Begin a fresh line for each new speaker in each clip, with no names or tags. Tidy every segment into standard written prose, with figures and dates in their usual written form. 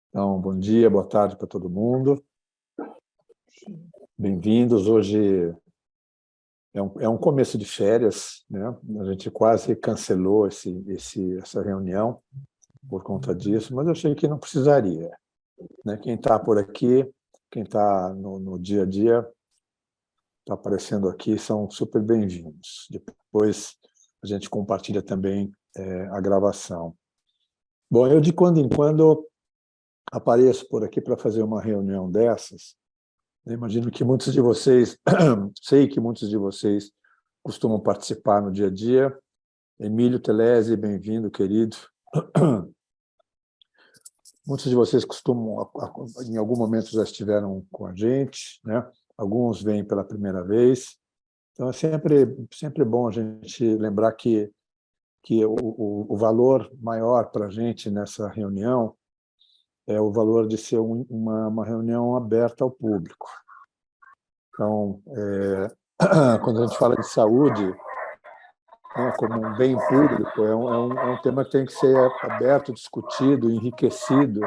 Então, bom dia, boa tarde para todo mundo. Bem-vindos. Hoje é um começo de férias, né? A gente quase cancelou essa reunião por conta disso, mas eu achei que não precisaria, né? Quem está por aqui, quem está no dia a dia, está aparecendo aqui, são super bem-vindos. Depois a gente compartilha também a gravação. Bom, eu de quando em quando apareço por aqui para fazer uma reunião dessas. Eu imagino que muitos de vocês, sei que muitos de vocês costumam participar no dia a dia. Emílio Telesi, bem-vindo, querido. Muitos de vocês costumam, em algum momento, já estiveram com a gente, né? Alguns vêm pela primeira vez. Então, é sempre bom a gente lembrar que o valor maior para a gente nessa reunião é o valor de ser uma reunião aberta ao público. Então, quando a gente fala de saúde, né, como um bem público, é um tema que tem que ser aberto, discutido, enriquecido,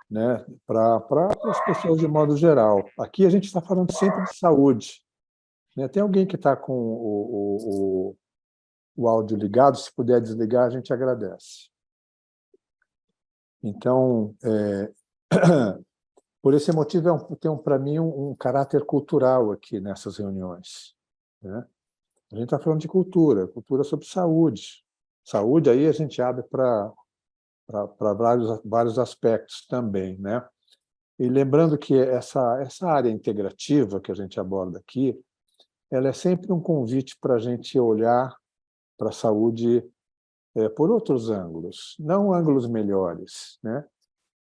né, para as pessoas de modo geral. Aqui a gente está falando sempre de saúde. Né? Tem alguém que está com o áudio ligado? Se puder desligar, a gente agradece. Então, por esse motivo, tem para mim um caráter cultural aqui nessas reuniões. Né? A gente está falando de cultura sobre saúde. Saúde aí a gente abre para vários aspectos também, né? E lembrando que essa área integrativa que a gente aborda aqui, ela é sempre um convite para a gente olhar para a saúde por outros ângulos, não ângulos melhores, né?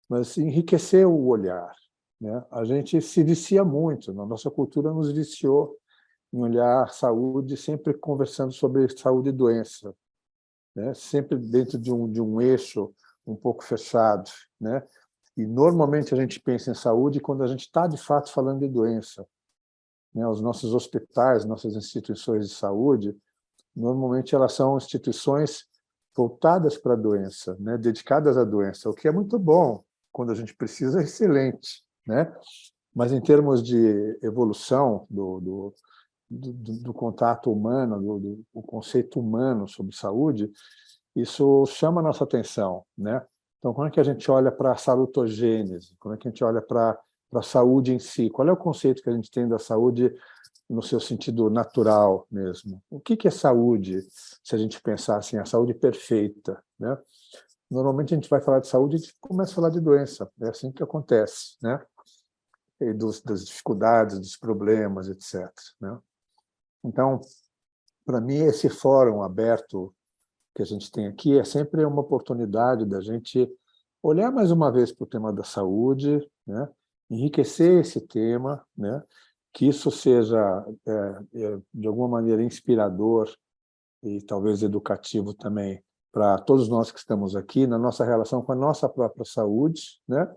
Mas enriquecer o olhar. Né? A gente se vicia muito, a nossa cultura nos viciou em olhar saúde, sempre conversando sobre saúde e doença, né? Sempre dentro de um eixo um pouco fechado. Né? E, normalmente, a gente pensa em saúde quando a gente está, de fato, falando de doença. Né? Os nossos hospitais, nossas instituições de saúde, normalmente elas são instituições voltadas para a doença, né? Dedicadas à doença, o que é muito bom, quando a gente precisa, é excelente. Né? Mas, em termos de evolução do contato humano, do conceito humano sobre saúde, isso chama a nossa atenção. Né? Então, como é que a gente olha para a salutogênese? Como é que a gente olha para a saúde em si? Qual é o conceito que a gente tem da saúde no seu sentido natural mesmo? O que é saúde, se a gente pensar assim, a saúde perfeita? Né? Normalmente a gente vai falar de saúde e começa a falar de doença. É assim que acontece. Né? E das dificuldades, dos problemas, etc. Né? Então, para mim, esse fórum aberto que a gente tem aqui é sempre uma oportunidade da gente olhar mais uma vez para o tema da saúde, né? Enriquecer esse tema, né? Que isso seja, de alguma maneira, inspirador e talvez educativo também para todos nós que estamos aqui, na nossa relação com a nossa própria saúde, né?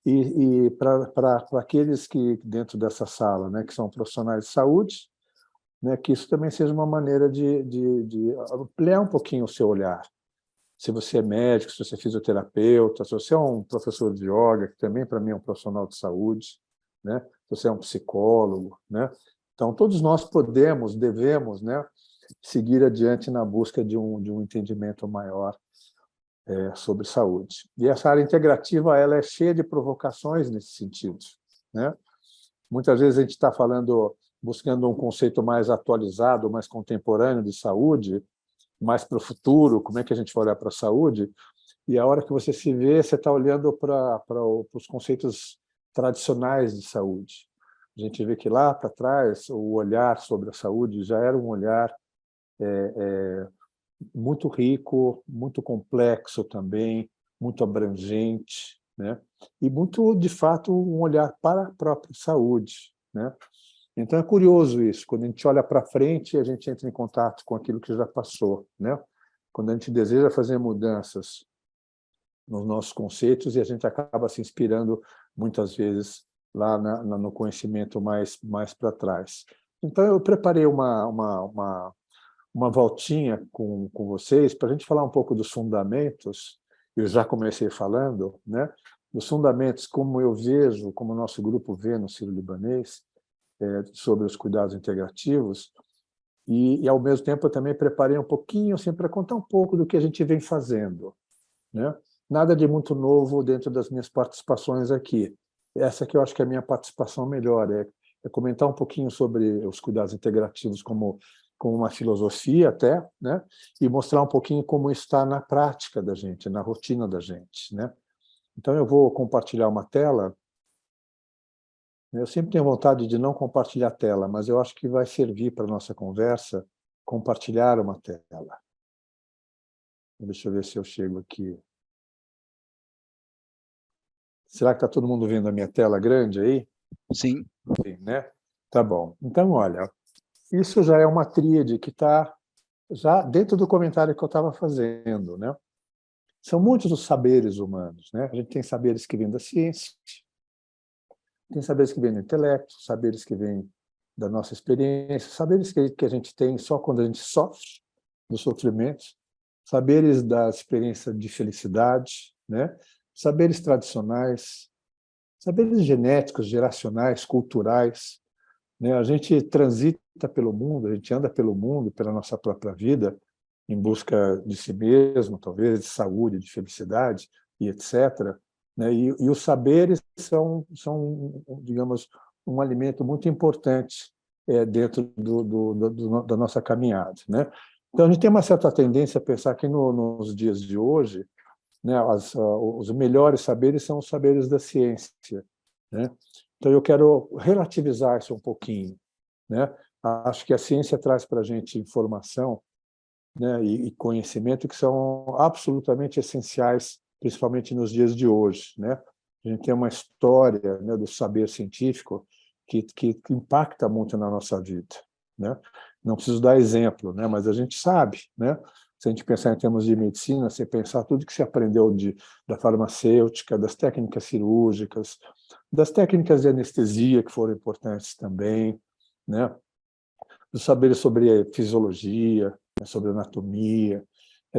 E para aqueles que, dentro dessa sala, né, que são profissionais de saúde, né, que isso também seja uma maneira de ampliar um pouquinho o seu olhar. Se você é médico, se você é fisioterapeuta, se você é um professor de yoga, que também para mim é um profissional de saúde, né? Se você é um psicólogo, né? Então, todos nós podemos, devemos, né, seguir adiante na busca de um entendimento maior sobre saúde. E essa área integrativa, ela é cheia de provocações nesse sentido. Né? Muitas vezes a gente está falando, buscando um conceito mais atualizado, mais contemporâneo de saúde, mais para o futuro, como é que a gente vai olhar para a saúde, e a hora que você se vê, você está olhando para os conceitos tradicionais de saúde. A gente vê que lá para trás, o olhar sobre a saúde já era um olhar muito rico, muito complexo também, muito abrangente, né? E muito, de fato, um olhar para a própria saúde. Né? Então é curioso isso, quando a gente olha para frente, a gente entra em contato com aquilo que já passou. Né? Quando a gente deseja fazer mudanças nos nossos conceitos, e a gente acaba se inspirando, muitas vezes, lá no conhecimento mais para trás. Então eu preparei uma voltinha com vocês para a gente falar um pouco dos fundamentos. Eu já comecei falando, né, dos fundamentos, como eu vejo, como o nosso grupo vê no Sírio-Libanês, sobre os cuidados integrativos, e, ao mesmo tempo, eu também preparei um pouquinho assim, para contar um pouco do que a gente vem fazendo, né? Nada de muito novo dentro das minhas participações aqui. Essa que eu acho que é a minha participação melhor, é comentar um pouquinho sobre os cuidados integrativos como uma filosofia até, né? E mostrar um pouquinho como está na prática da gente, na rotina da gente, né? Então, eu vou compartilhar uma tela. Eu sempre tenho vontade de não compartilhar a tela, mas eu acho que vai servir para a nossa conversa compartilhar uma tela. Deixa eu ver se eu chego aqui. Será que está todo mundo vendo a minha tela grande aí?
Sim.
Sim, né? Tá bom. Então, olha, isso já é uma tríade que está já dentro do comentário que eu estava fazendo, né? São muitos os saberes humanos, né? A gente tem saberes que vêm da ciência, tem saberes que vêm do intelecto, saberes que vêm da nossa experiência, saberes que a gente tem só quando a gente sofre dos sofrimentos, saberes da experiência de felicidade, né? Saberes tradicionais, saberes genéticos, geracionais, culturais, né? A gente transita pelo mundo, a gente anda pelo mundo, pela nossa própria vida, em busca de si mesmo, talvez, de saúde, de felicidade, e etc. Né? E os saberes são, digamos, um alimento muito importante dentro da nossa caminhada, né? Então, a gente tem uma certa tendência a pensar que nos dias de hoje, né, os melhores saberes são os saberes da ciência, né? Então, eu quero relativizar isso um pouquinho, né? Acho que a ciência traz para a gente informação, né, e conhecimento que são absolutamente essenciais, principalmente nos dias de hoje, né? A gente tem uma história, né, do saber científico que impacta muito na nossa vida, né? Não preciso dar exemplo, né, mas a gente sabe, né? Se a gente pensar em termos de medicina, se pensar tudo que se aprendeu da farmacêutica, das técnicas cirúrgicas, das técnicas de anestesia, que foram importantes também, né? Dos saberes sobre fisiologia, sobre anatomia,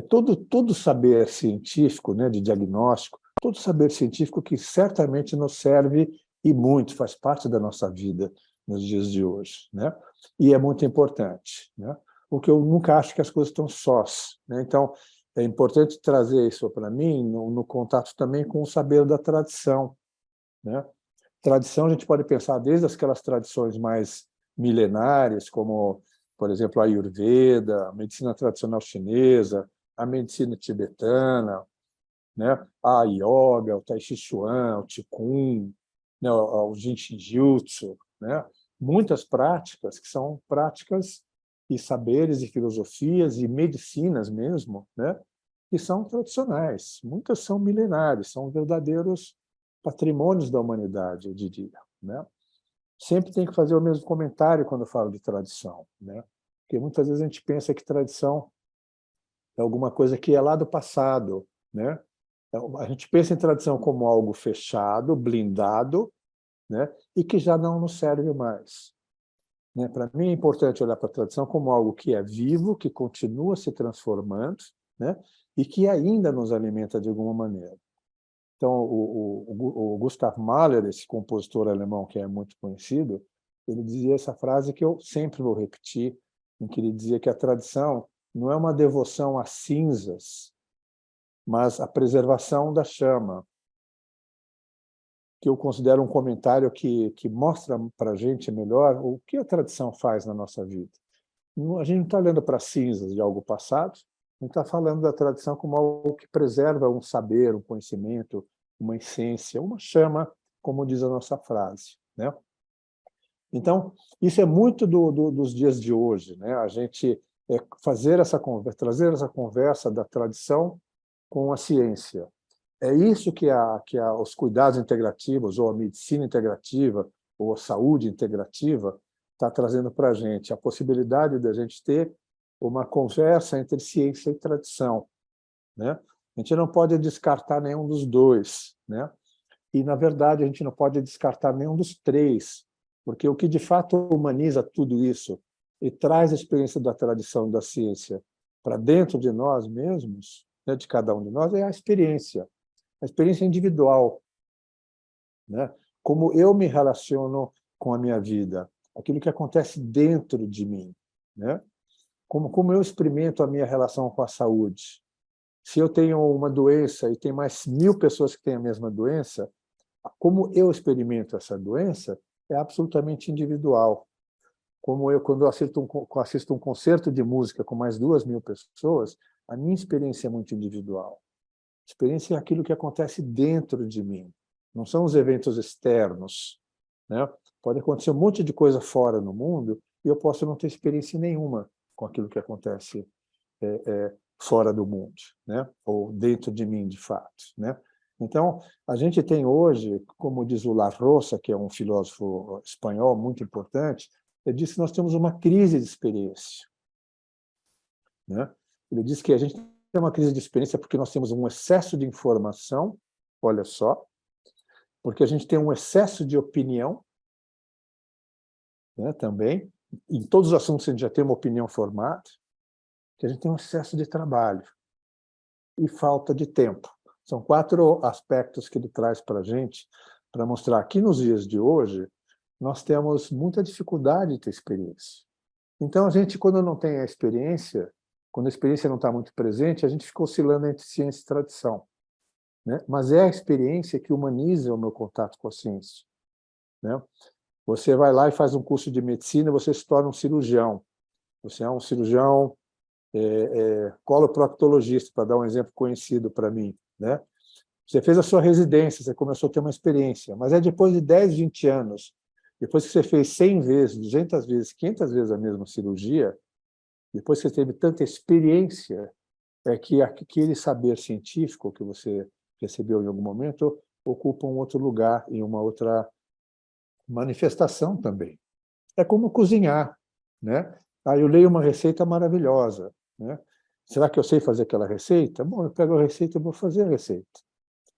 todo saber científico, né, de diagnóstico, todo saber científico que certamente nos serve e muito, faz parte da nossa vida nos dias de hoje, né? E é muito importante, né? Porque eu nunca acho que as coisas estão sós, né? Então, é importante trazer isso para mim no contato também com o saber da tradição, né? Tradição, a gente pode pensar desde aquelas tradições mais milenares, como, por exemplo, a Ayurveda, a medicina tradicional chinesa, a medicina tibetana, né? A yoga, o Tai Chi Chuan, o Qigong, né? O Jinshin Jutsu, né? Muitas práticas que são práticas e saberes e filosofias e medicinas mesmo, né? Que são tradicionais. Muitas são milenares, são verdadeiros patrimônios da humanidade, eu diria, né? Sempre tem que fazer o mesmo comentário quando eu falo de tradição, né? Porque muitas vezes a gente pensa que tradição é alguma coisa que é lá do passado, né? A gente pensa em tradição como algo fechado, blindado, né? E que já não nos serve mais, né? Para mim é importante olhar para a tradição como algo que é vivo, que continua se transformando, né? E que ainda nos alimenta de alguma maneira. Então, o Gustav Mahler, esse compositor alemão que é muito conhecido, ele dizia essa frase que eu sempre vou repetir, em que ele dizia que a tradição não é uma devoção às cinzas, mas a preservação da chama, que eu considero um comentário que mostra para a gente melhor o que a tradição faz na nossa vida. A gente não está olhando para cinzas de algo passado, a gente está falando da tradição como algo que preserva um saber, um conhecimento, uma essência, uma chama, como diz a nossa frase, né? Então, isso é muito dos dias de hoje, né? A gente fazer essa conversa, trazer essa conversa da tradição com a ciência. É isso que os cuidados integrativos, ou a medicina integrativa, ou a saúde integrativa, está trazendo para a gente, a possibilidade de a gente ter uma conversa entre ciência e tradição, né? A gente não pode descartar nenhum dos dois, né? E, na verdade, a gente não pode descartar nenhum dos três, porque o que, de fato, humaniza tudo isso e traz a experiência da tradição da ciência para dentro de nós mesmos, né, de cada um de nós, é a experiência individual, né? Como eu me relaciono com a minha vida, aquilo que acontece dentro de mim, né? Como eu experimento a minha relação com a saúde. Se eu tenho uma doença e tem mais 1000 pessoas que têm a mesma doença, como eu experimento essa doença é absolutamente individual. Como eu, quando eu assisto um concerto de música com mais 2000 pessoas, a minha experiência é muito individual. A experiência é aquilo que acontece dentro de mim, não são os eventos externos, né? Pode acontecer um monte de coisa fora no mundo e eu posso não ter experiência nenhuma com aquilo que acontece fora do mundo, né? Ou dentro de mim, de fato, né? Então, a gente tem hoje, como diz o La Rosa, que é um filósofo espanhol muito importante, ele diz que nós temos uma crise de experiência, né? Ele diz que a gente tem uma crise de experiência porque nós temos um excesso de informação, olha só, porque a gente tem um excesso de opinião, né, também, em todos os assuntos a gente já tem uma opinião formada, que a gente tem um excesso de trabalho e falta de tempo. São 4 aspectos que ele traz para a gente, para mostrar que nos dias de hoje nós temos muita dificuldade de ter experiência. Então, a gente, quando não tem a experiência, quando a experiência não está muito presente, a gente fica oscilando entre ciência e tradição, né? Mas é a experiência que humaniza o meu contato com a ciência, né? Você vai lá e faz um curso de medicina, você se torna um cirurgião. Você é um cirurgião coloproctologista, para dar um exemplo conhecido para mim, né? Você fez a sua residência, você começou a ter uma experiência, mas é depois de 10, 20 anos, depois que você fez 100 vezes, 200 vezes, 500 vezes a mesma cirurgia, depois que você teve tanta experiência, é que aquele saber científico que você recebeu em algum momento ocupa um outro lugar, em uma outra manifestação também. É como cozinhar, né? Aí eu leio uma receita maravilhosa, né? Será que eu sei fazer aquela receita? Bom, eu pego a receita e vou fazer a receita.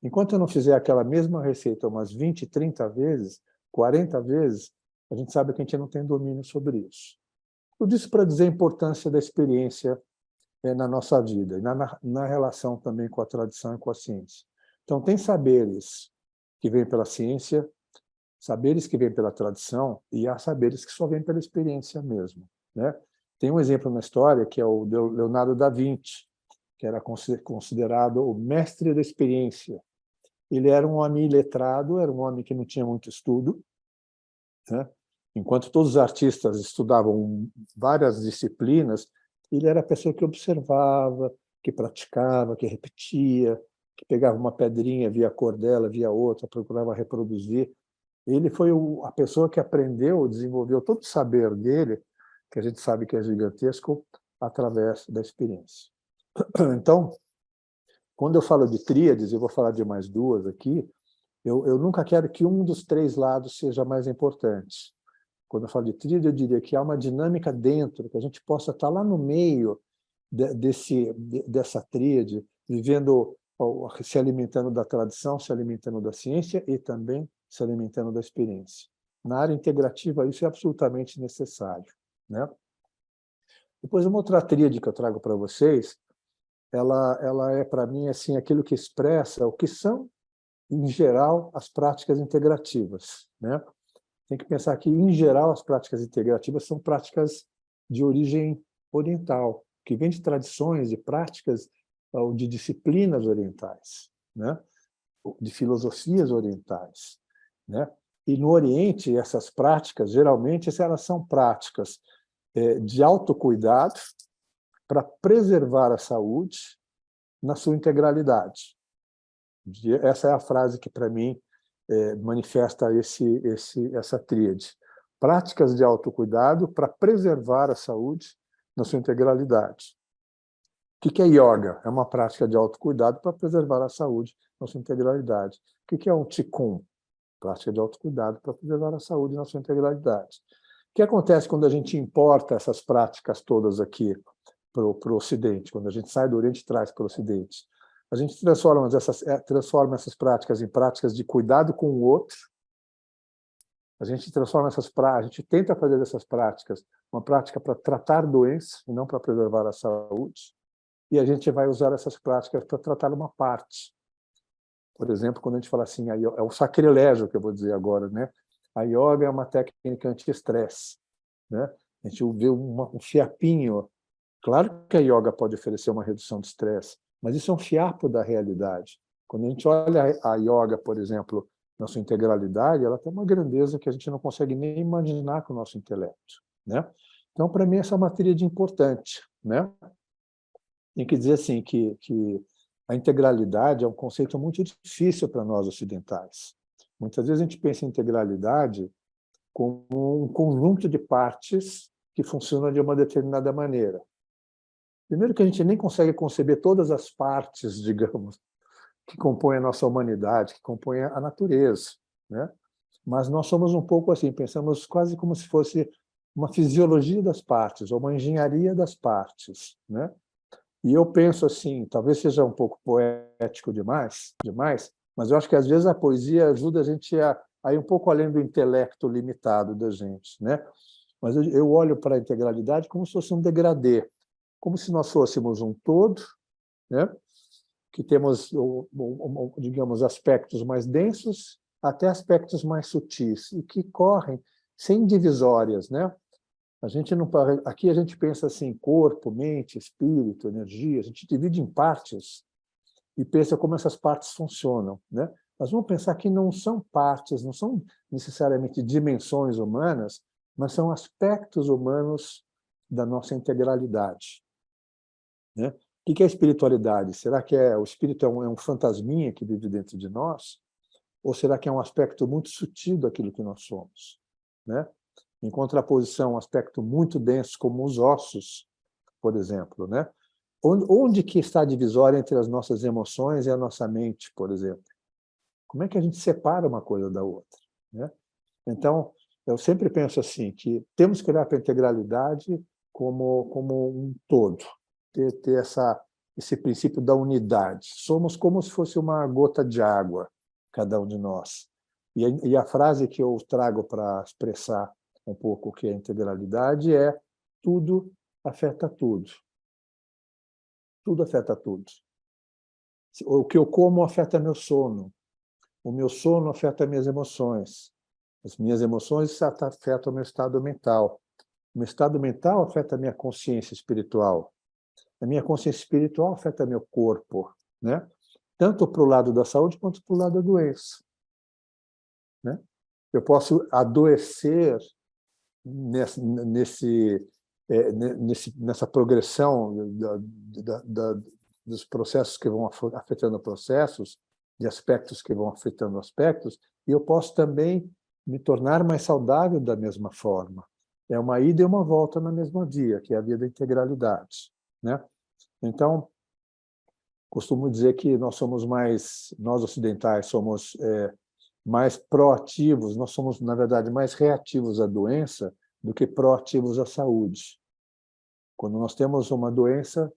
Enquanto eu não fizer aquela mesma receita umas 20, 30 vezes, 40 vezes, a gente sabe que a gente não tem domínio sobre isso. Tudo isso para dizer a importância da experiência na nossa vida, e na relação também com a tradição e com a ciência. Então, tem saberes que vêm pela ciência, saberes que vêm pela tradição, e há saberes que só vêm pela experiência mesmo, né? Tem um exemplo na história, que é o Leonardo da Vinci, que era considerado o mestre da experiência. Ele era um homem iletrado, era um homem que não tinha muito estudo, né? Enquanto todos os artistas estudavam várias disciplinas, ele era a pessoa que observava, que praticava, que repetia, que pegava uma pedrinha, via a cor dela, via outra, procurava reproduzir. Ele foi a pessoa que aprendeu, desenvolveu todo o saber dele, que a gente sabe que é gigantesco, através da experiência. Então, quando eu falo de tríades, eu vou falar de mais 2 aqui, eu nunca quero que um dos 3 lados seja mais importante. Quando eu falo de tríade, eu diria que há uma dinâmica dentro, que a gente possa estar lá no meio dessa tríade, vivendo, se alimentando da tradição, se alimentando da ciência e também se alimentando da experiência. Na área integrativa, isso é absolutamente necessário, né? Depois, uma outra tríade que eu trago para vocês, ela é, para mim, assim, aquilo que expressa o que são, em geral, as práticas integrativas, né? Tem que pensar que, em geral, as práticas integrativas são práticas de origem oriental, que vêm de tradições, de práticas, ou de disciplinas orientais, né? De filosofias orientais, né? E no Oriente, essas práticas, geralmente, elas são práticas de autocuidado para preservar a saúde na sua integralidade. Essa é a frase que, para mim, manifesta essa tríade. Práticas de autocuidado para preservar a saúde na sua integralidade. O que é yoga? É uma prática de autocuidado para preservar a saúde na sua integralidade. O que é um Qigong? Prática de autocuidado para preservar a saúde na sua integralidade. O que acontece quando a gente importa essas práticas todas aqui para o Ocidente, quando a gente sai do Oriente e traz para o Ocidente? A gente transforma essas práticas em práticas de cuidado com o outro. A gente tenta fazer dessas práticas uma prática para tratar doenças e não para preservar a saúde. E a gente vai usar essas práticas para tratar uma parte. Por exemplo, quando a gente fala assim, é um sacrilégio que eu vou dizer agora, né? A yoga é uma técnica anti-estresse, né? A gente vê um fiapinho. Claro que a yoga pode oferecer uma redução de estresse, mas isso é um fiapo da realidade. Quando a gente olha a yoga, por exemplo, na sua integralidade, ela tem uma grandeza que a gente não consegue nem imaginar com o nosso intelecto, né? Então, para mim, essa é uma tríade importante, né? Tem que dizer assim que a integralidade é um conceito muito difícil para nós ocidentais. Muitas vezes a gente pensa em integralidade como um conjunto de partes que funcionam de uma determinada maneira. Primeiro que a gente nem consegue conceber todas as partes, digamos, que compõem a nossa humanidade, que compõem a natureza, né? Mas nós somos um pouco assim, pensamos quase como se fosse uma fisiologia das partes, ou uma engenharia das partes, né? E eu penso assim, talvez seja um pouco poético demais, mas eu acho que às vezes a poesia ajuda a gente a ir um pouco além do intelecto limitado da gente, né? Mas eu olho para a integralidade como se fosse um degradê, como se nós fôssemos um todo, né? Que temos, digamos, aspectos mais densos até aspectos mais sutis, e que correm sem divisórias, né? A gente não, aqui a gente pensa assim, corpo, mente, espírito, energia, a gente divide em partes e pensa como essas partes funcionam, né? Mas vamos pensar que não são partes, não são necessariamente dimensões humanas, mas são aspectos humanos da nossa integralidade, né? O que é a espiritualidade? Será que o espírito é um fantasminha que vive dentro de nós? Ou será que é um aspecto muito sutil daquilo que nós somos, né? Em contraposição, um aspecto muito denso, como os ossos, por exemplo, né? Onde que está a divisória entre as nossas emoções e a nossa mente, por exemplo? Como é que a gente separa uma coisa da outra, né? Então, eu sempre penso assim, que temos que olhar para a integralidade como um todo, ter esse princípio da unidade. Somos como se fosse uma gota de água, cada um de nós. E a frase que eu trago para expressar um pouco o que é integralidade é: tudo afeta tudo. Tudo afeta tudo. O que eu como afeta meu sono. O meu sono afeta minhas emoções. As minhas emoções afetam o meu estado mental. O meu estado mental afeta a minha consciência espiritual. A minha consciência espiritual afeta meu corpo, né? Tanto para o lado da saúde quanto para o lado da doença, né? Eu posso adoecer nessa progressão dos processos que vão afetando processos, de aspectos que vão afetando aspectos, e eu posso também me tornar mais saudável da mesma forma. É uma ida e uma volta na mesma via, que é a via da integralidade, né? Então, costumo dizer que nós ocidentais somos mais proativos, nós somos, na verdade, mais reativos à doença do que proativos à saúde. Quando nós temos uma doença,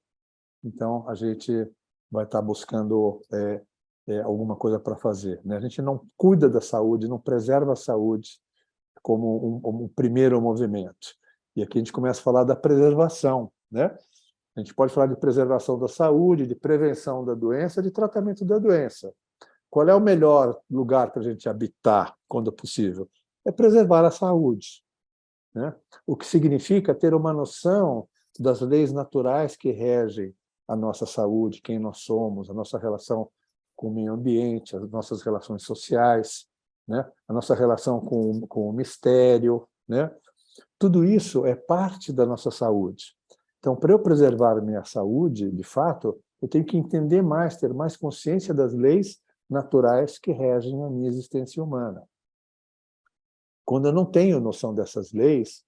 então a gente vai estar buscando alguma coisa para fazer, né? A gente não cuida da saúde, não preserva a saúde como um primeiro movimento. E aqui a gente começa a falar da preservação, né? A gente pode falar de preservação da saúde, de prevenção da doença, de tratamento da doença. Qual é o melhor lugar para a gente habitar, quando possível? É preservar a saúde, né? O que significa ter uma noção das leis naturais que regem a nossa saúde, quem nós somos, a nossa relação com o meio ambiente, as nossas relações sociais, né? A nossa relação com o mistério, né? Tudo isso é parte da nossa saúde. Então, para eu preservar a minha saúde, de fato, eu tenho que entender mais, ter mais consciência das leis naturais que regem a minha existência humana. Quando eu não tenho noção dessas leis,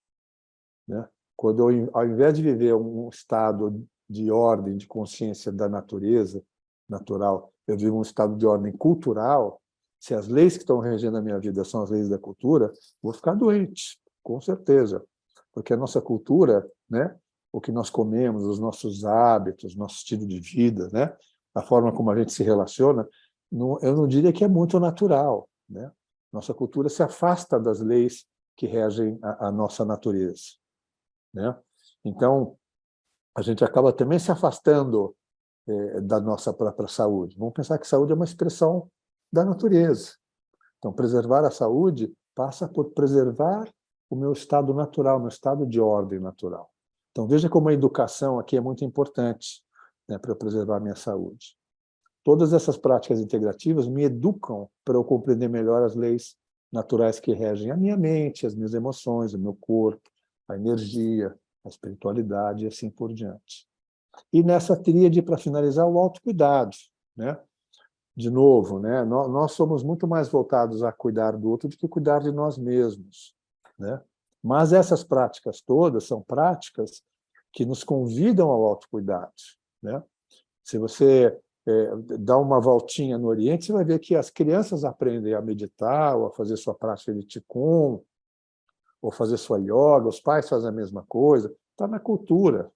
né, quando eu, ao invés de viver um estado de ordem, de consciência da natureza natural, eu vivo um estado de ordem cultural, se as leis que estão regendo a minha vida são as leis da cultura, vou ficar doente, com certeza. Porque a nossa cultura, né, o que nós comemos, os nossos hábitos, nosso estilo de vida, né, a forma como a gente se relaciona, eu não diria que é muito natural, né? Nossa cultura se afasta das leis que regem a nossa natureza, né? Então, a gente acaba também se afastando da nossa própria saúde. Vamos pensar que saúde é uma expressão da natureza. Então, preservar a saúde passa por preservar o meu estado natural, o meu estado de ordem natural. Então, veja como a educação aqui é muito importante, né, para eu preservar a minha saúde. Todas essas práticas integrativas me educam para eu compreender melhor as leis naturais que regem a minha mente, as minhas emoções, o meu corpo, a energia, a espiritualidade e assim por diante. E nessa tríade, para finalizar, o autocuidado, né? De novo, né? Nós somos muito mais voltados a cuidar do outro do que cuidar de nós mesmos, né? Mas essas práticas todas são práticas que nos convidam ao autocuidado, né? Se você dá uma voltinha no Oriente, você vai ver que as crianças aprendem a meditar, ou a fazer sua prática de Qigong, ou fazer sua yoga, os pais fazem a mesma coisa, está na cultura.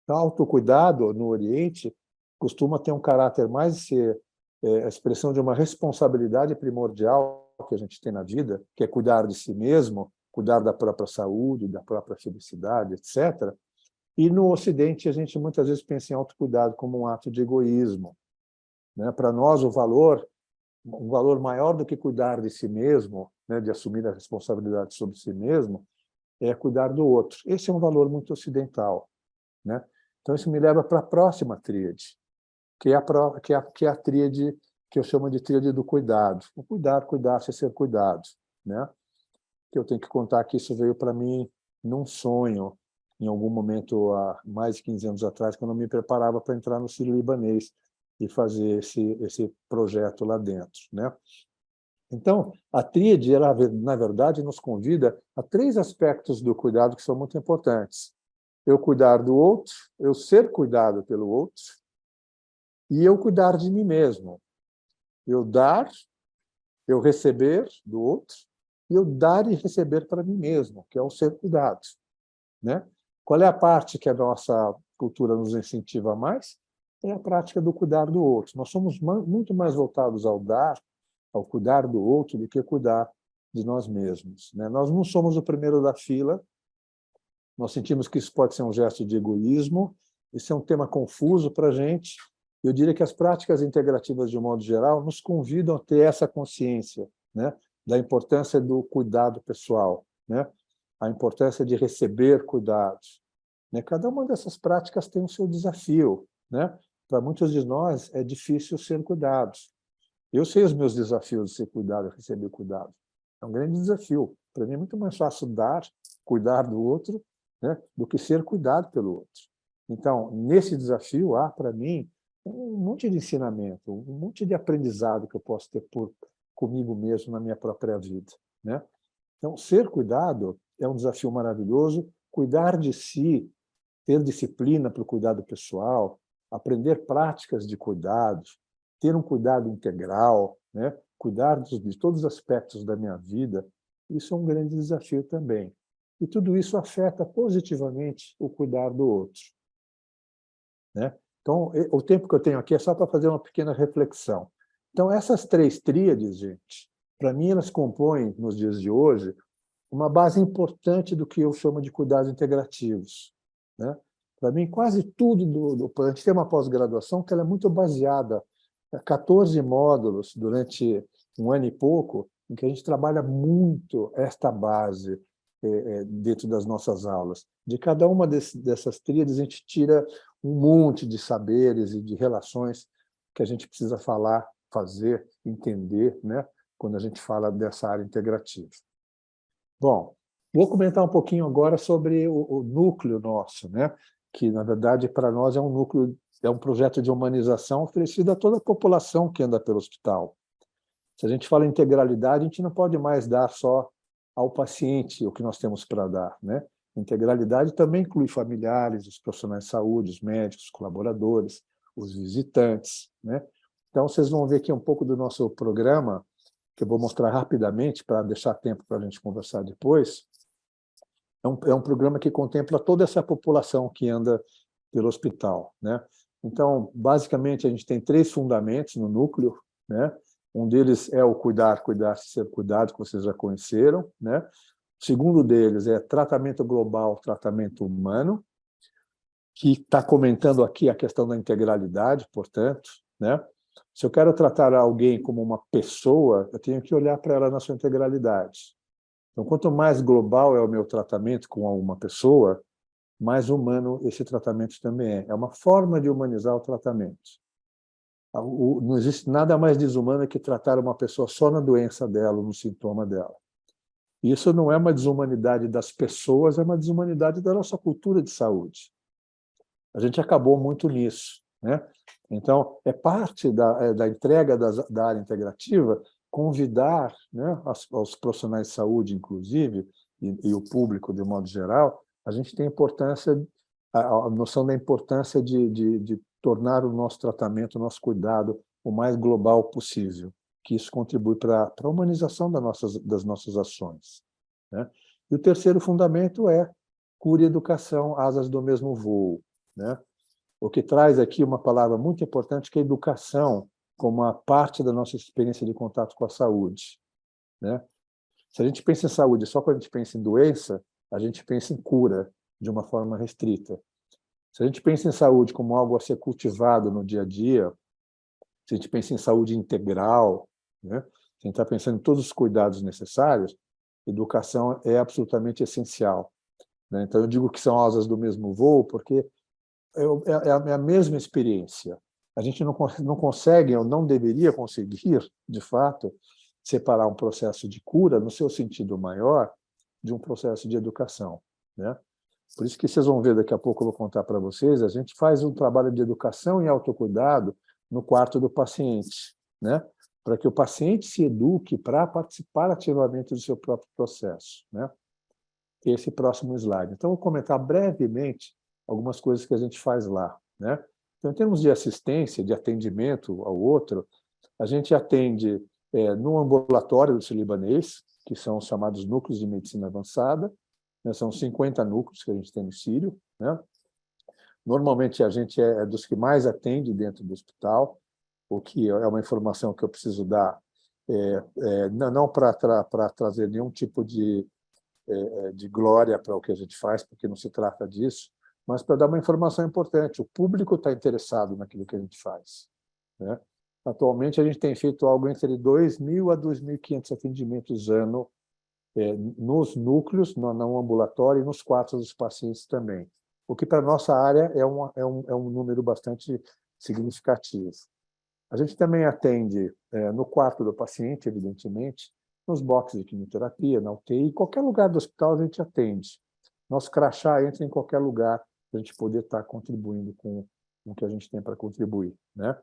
O autocuidado no Oriente costuma ter um caráter mais ser a expressão de uma responsabilidade primordial que a gente tem na vida, que é cuidar de si mesmo, cuidar da própria saúde, da própria felicidade, etc. E no Ocidente a gente muitas vezes pensa em autocuidado como um ato de egoísmo, né? Para nós um valor maior do que cuidar de si mesmo, né, de assumir a responsabilidade sobre si mesmo, é cuidar do outro. Esse é um valor muito ocidental, né? Então, isso me leva para a próxima tríade, que é a tríade que eu chamo de tríade do cuidado. O cuidar, cuidar-se, ser cuidado, né? Que eu tenho que contar que isso veio para mim num sonho, em algum momento, há mais de 15 anos atrás, quando eu me preparava para entrar no Sírio-Libanês e fazer esse projeto lá dentro, né? Então, a tríade, ela, na verdade, nos convida a 3 aspectos do cuidado que são muito importantes. Eu cuidar do outro, eu ser cuidado pelo outro, e eu cuidar de mim mesmo. Eu dar, eu receber do outro, e eu dar e receber para mim mesmo, que é o ser cuidado, né? Qual é a parte que a nossa cultura nos incentiva mais? É a prática do cuidar do outro. Nós somos muito mais voltados ao dar, ao cuidar do outro, do que cuidar de nós mesmos, né? Nós não somos o primeiro da fila, nós sentimos que isso pode ser um gesto de egoísmo, isso é um tema confuso para a gente. Eu diria que as práticas integrativas, de um modo geral, nos convidam a ter essa consciência, né, da importância do cuidado pessoal, né, a importância de receber cuidados, né? Cada uma dessas práticas tem o seu desafio, né? Para muitos de nós é difícil ser cuidados. Eu sei os meus desafios de ser cuidado, receber cuidado. É um grande desafio. Para mim é muito mais fácil dar, cuidar do outro, né, do que ser cuidado pelo outro. Então, nesse desafio, há, para mim, um monte de ensinamento, um monte de aprendizado que eu posso ter comigo mesmo na minha própria vida, né? Então, ser cuidado é um desafio maravilhoso. Cuidar de si, ter disciplina para o cuidado pessoal, aprender práticas de cuidado, ter um cuidado integral, né? Cuidar de todos os aspectos da minha vida, isso é um grande desafio também. E tudo isso afeta positivamente o cuidar do outro, né? Então, o tempo que eu tenho aqui é só para fazer uma pequena reflexão. Então, essas 3 tríades, gente, para mim, elas compõem, nos dias de hoje, uma base importante do que eu chamo de cuidados integrativos, né? Para mim, quase tudo, a gente tem uma pós-graduação que ela é muito baseada, 14 módulos durante um ano e pouco, em que a gente trabalha muito esta base dentro das nossas aulas. De cada uma dessas tríades, a gente tira um monte de saberes e de relações que a gente precisa falar, fazer, entender, né, quando a gente fala dessa área integrativa. Bom, vou comentar um pouquinho agora sobre o núcleo nosso, né, que, na verdade, para nós é um núcleo, é um projeto de humanização oferecido a toda a população que anda pelo hospital. Se a gente fala em integralidade, a gente não pode mais dar só ao paciente o que nós temos para dar, né? Integralidade também inclui familiares, os profissionais de saúde, os médicos, os colaboradores, os visitantes, né? Então, vocês vão ver aqui um pouco do nosso programa, que eu vou mostrar rapidamente para deixar tempo para a gente conversar depois. É um programa que contempla toda essa população que anda pelo hospital, né? Então, basicamente, a gente tem 3 fundamentos no núcleo, né? Um deles é o cuidar, cuidar-se, ser cuidado, que vocês já conheceram, né? O segundo deles é tratamento global, tratamento humano, que está comentando aqui a questão da integralidade, portanto, né? Se eu quero tratar alguém como uma pessoa, eu tenho que olhar para ela na sua integralidade. Então, quanto mais global é o meu tratamento com uma pessoa, mais humano esse tratamento também é. É uma forma de humanizar o tratamento. Não existe nada mais desumano que tratar uma pessoa só na doença dela, no sintoma dela. Isso não é uma desumanidade das pessoas, é uma desumanidade da nossa cultura de saúde. A gente acabou muito nisso, né? Então, é parte da entrega da área integrativa convidar, né, os profissionais de saúde, inclusive, e o público, de modo geral, a gente tem a noção da importância de tornar o nosso tratamento, o nosso cuidado, o mais global possível, que isso contribui para a humanização das nossas ações, né? E o terceiro fundamento é cura e educação, asas do mesmo voo, né? O que traz aqui uma palavra muito importante, que é educação, como uma parte da nossa experiência de contato com a saúde, né? Se a gente pensa em saúde só quando a gente pensa em doença, a gente pensa em cura de uma forma restrita. Se a gente pensa em saúde como algo a ser cultivado no dia a dia, se a gente pensa em saúde integral, né? Se a gente está pensando em todos os cuidados necessários, educação é absolutamente essencial, né? Então, eu digo que são asas do mesmo voo, porque é a mesma experiência. A gente não consegue, ou não deveria conseguir, de fato, separar um processo de cura, no seu sentido maior, de um processo de educação, né? Por isso que vocês vão ver, daqui a pouco eu vou contar para vocês, a gente faz um trabalho de educação e autocuidado no quarto do paciente, né? Para que o paciente se eduque para participar ativamente do seu próprio processo, né? Esse próximo slide. Então, eu vou comentar brevemente algumas coisas que a gente faz lá, né? Então, em termos de assistência, de atendimento ao outro, a gente atende no ambulatório do Sírio-Libanês, que são os chamados núcleos de medicina avançada, né? São 50 núcleos que a gente tem no Sírio, né? Normalmente, a gente é dos que mais atende dentro do hospital, o que é uma informação que eu preciso dar, não para trazer nenhum tipo de glória para o que a gente faz, porque não se trata disso, mas para dar uma informação importante. O público está interessado naquilo que a gente faz, né? Atualmente, a gente tem feito algo entre 2.000 a 2.500 atendimentos ano nos núcleos, no ambulatório e nos quartos dos pacientes também, o que para a nossa área é um número bastante significativo. A gente também atende no quarto do paciente, evidentemente, nos boxes de quimioterapia, na UTI, em qualquer lugar do hospital a gente atende. Nosso crachá entra em qualquer lugar para a gente poder estar contribuindo com o que a gente tem para contribuir, né?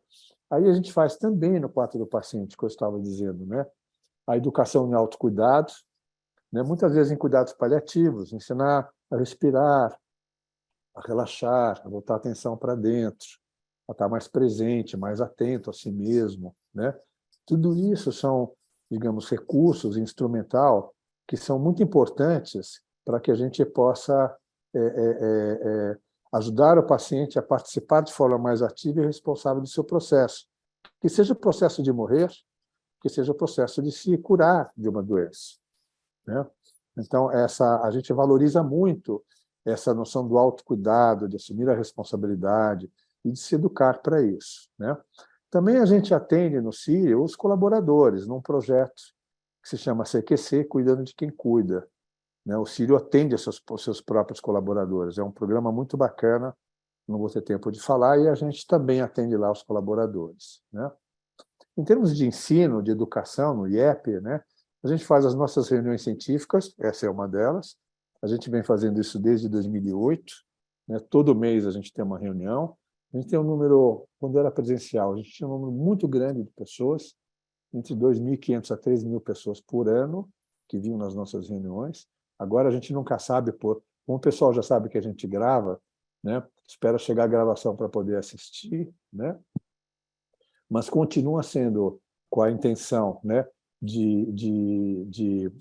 Aí a gente faz também no quarto do paciente, que eu estava dizendo, né? A educação em autocuidado, né? Muitas vezes em cuidados paliativos, ensinar a respirar, a relaxar, a botar a atenção para dentro, a estar mais presente, mais atento a si mesmo, né? Tudo isso são, digamos, recursos instrumental que são muito importantes para que a gente possa ajudar o paciente a participar de forma mais ativa e responsável do seu processo. Que seja o processo de morrer, que seja o processo de se curar de uma doença, né? Então, a gente valoriza muito essa noção do autocuidado, de assumir a responsabilidade e de se educar para isso, né? Também a gente atende no Sírio os colaboradores, num projeto que se chama CQC, Cuidando de Quem Cuida, né? O Sírio atende os seus próprios colaboradores. É um programa muito bacana, não vou ter tempo de falar, e a gente também atende lá os colaboradores, né? Em termos de ensino, de educação, no IEP, né, a gente faz as nossas reuniões científicas, essa é uma delas. A gente vem fazendo isso desde 2008, né, todo mês a gente tem uma reunião. A gente tem um número, quando era presencial, a gente tinha um número muito grande de pessoas, entre 2.500 a 3.000 pessoas por ano, que vinham nas nossas reuniões. Agora a gente nunca sabe, como o pessoal já sabe que a gente grava, né, espera chegar a gravação para poder assistir, né? Mas continua sendo com a intenção, né, de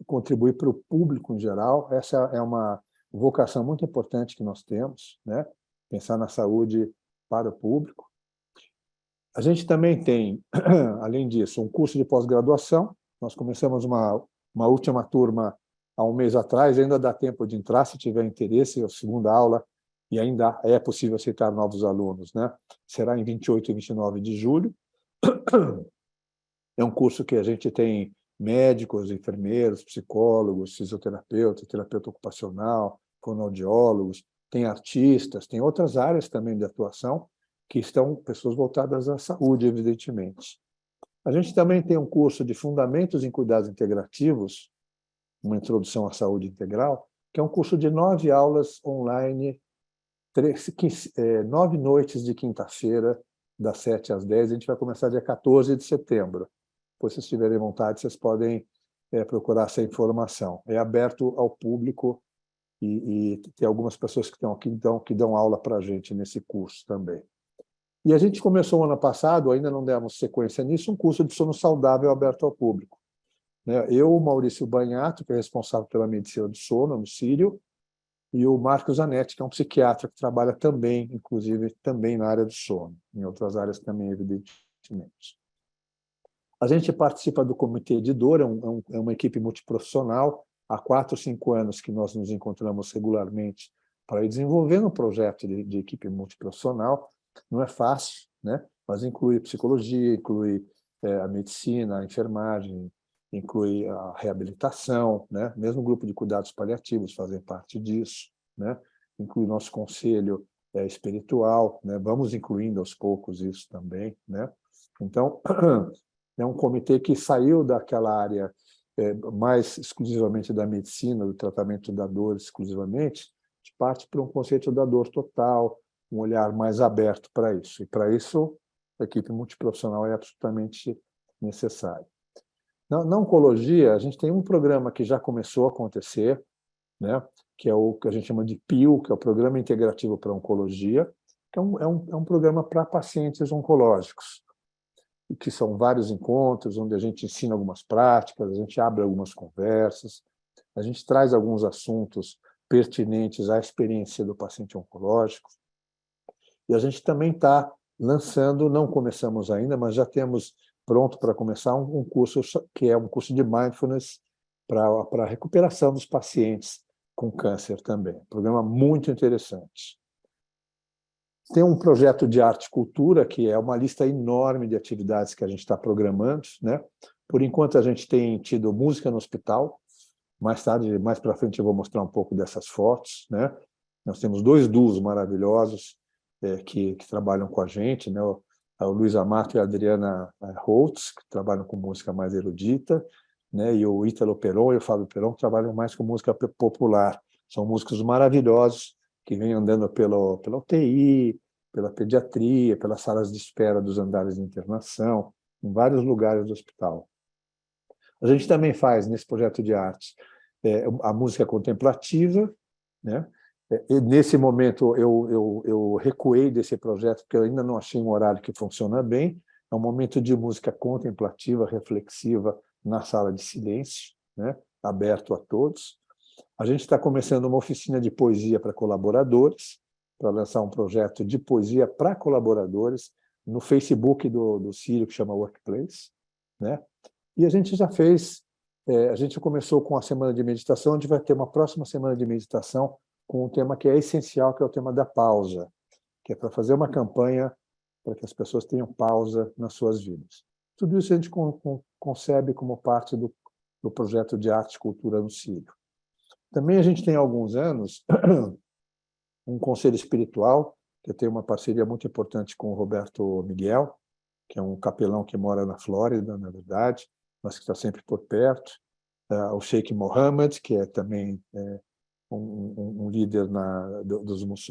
contribuir para o público em geral. Essa é uma vocação muito importante que nós temos, né, pensar na saúde para o público. A gente também tem, além disso, um curso de pós-graduação. Nós começamos uma última turma há um mês atrás, ainda dá tempo de entrar, se tiver interesse, a segunda aula, e ainda é possível aceitar novos alunos, né? Será em 28 e 29 de julho. É um curso que a gente tem médicos, enfermeiros, psicólogos, fisioterapeutas, terapeuta ocupacional, fonoaudiólogos, tem artistas, tem outras áreas também de atuação que estão pessoas voltadas à saúde, evidentemente. A gente também tem um curso de Fundamentos em Cuidados Integrativos, uma introdução à saúde integral, que é um curso de 9 aulas online, 9 noites de quinta-feira, das 7 às 10. A gente vai começar dia 14 de setembro. Depois, se vocês tiverem vontade, vocês podem procurar essa informação. É aberto ao público e tem algumas pessoas que estão aqui que dão aula para a gente nesse curso também. E a gente começou ano passado, ainda não demos sequência nisso, um curso de sono saudável aberto ao público. Eu, o Maurício Banhato, que é responsável pela medicina do sono no Sírio, e o Marcos Zanetti, que é um psiquiatra que trabalha também, inclusive, também na área do sono, em outras áreas também, evidentemente. A gente participa do Comitê de Dor, é uma equipe multiprofissional. Há 4 ou 5 anos que nós nos encontramos regularmente para ir desenvolvendo um projeto de equipe multiprofissional. Não é fácil, né? Mas inclui psicologia, inclui a medicina, a enfermagem, inclui a reabilitação, né? Mesmo o grupo de cuidados paliativos fazem parte disso, né? Inclui o nosso conselho espiritual, né? Vamos incluindo aos poucos isso também, né? Então, é um comitê que saiu daquela área mais exclusivamente da medicina, do tratamento da dor exclusivamente, de parte para um conceito da dor total, um olhar mais aberto para isso. E, para isso, a equipe multiprofissional é absolutamente necessária. Na oncologia, a gente tem um programa que já começou a acontecer, né, que é o que a gente chama de PIO, que é o Programa Integrativo para Oncologia, que é um programa para pacientes oncológicos, e que são vários encontros, onde a gente ensina algumas práticas, a gente abre algumas conversas, a gente traz alguns assuntos pertinentes à experiência do paciente oncológico. E a gente também está lançando, não começamos ainda, mas já temos pronto para começar um curso que é um curso de mindfulness para a recuperação dos pacientes com câncer também. Um programa muito interessante. Tem um projeto de arte e cultura, que é uma lista enorme de atividades que a gente está programando, né? Por enquanto, a gente tem tido música no hospital. Mais tarde, mais para frente, eu vou mostrar um pouco dessas fotos, né? Nós temos 2 duos maravilhosos que trabalham com a gente, né? O Luiz Amato e a Adriana Holtz, que trabalham com música mais erudita, né? E o Ítalo Peron e o Fábio Peron, que trabalham mais com música popular. São músicos maravilhosos, que vêm andando pela UTI, pela pediatria, pelas salas de espera dos andares de internação, em vários lugares do hospital. A gente também faz, nesse projeto de arte, a música contemplativa, né? E nesse momento, eu recuei desse projeto, porque eu ainda não achei um horário que funciona bem. É um momento de música contemplativa, reflexiva, na sala de silêncio, né? Aberto a todos. A gente está começando uma oficina de poesia para colaboradores, para lançar um projeto de poesia para colaboradores no Facebook do Sírio, que chama Workplace, né? E a gente já fez, a gente começou com a semana de meditação, a gente vai ter uma próxima semana de meditação com um tema que é essencial, que é o tema da pausa, que é para fazer uma campanha para que as pessoas tenham pausa nas suas vidas. Tudo isso a gente concebe como parte do projeto de arte e cultura no Sírio. Também a gente tem há alguns anos um conselho espiritual, que eu tenho uma parceria muito importante com o Roberto Miguel, que é um capelão que mora na Flórida, na verdade, mas que está sempre por perto. O Sheikh Mohammed, que é também um líder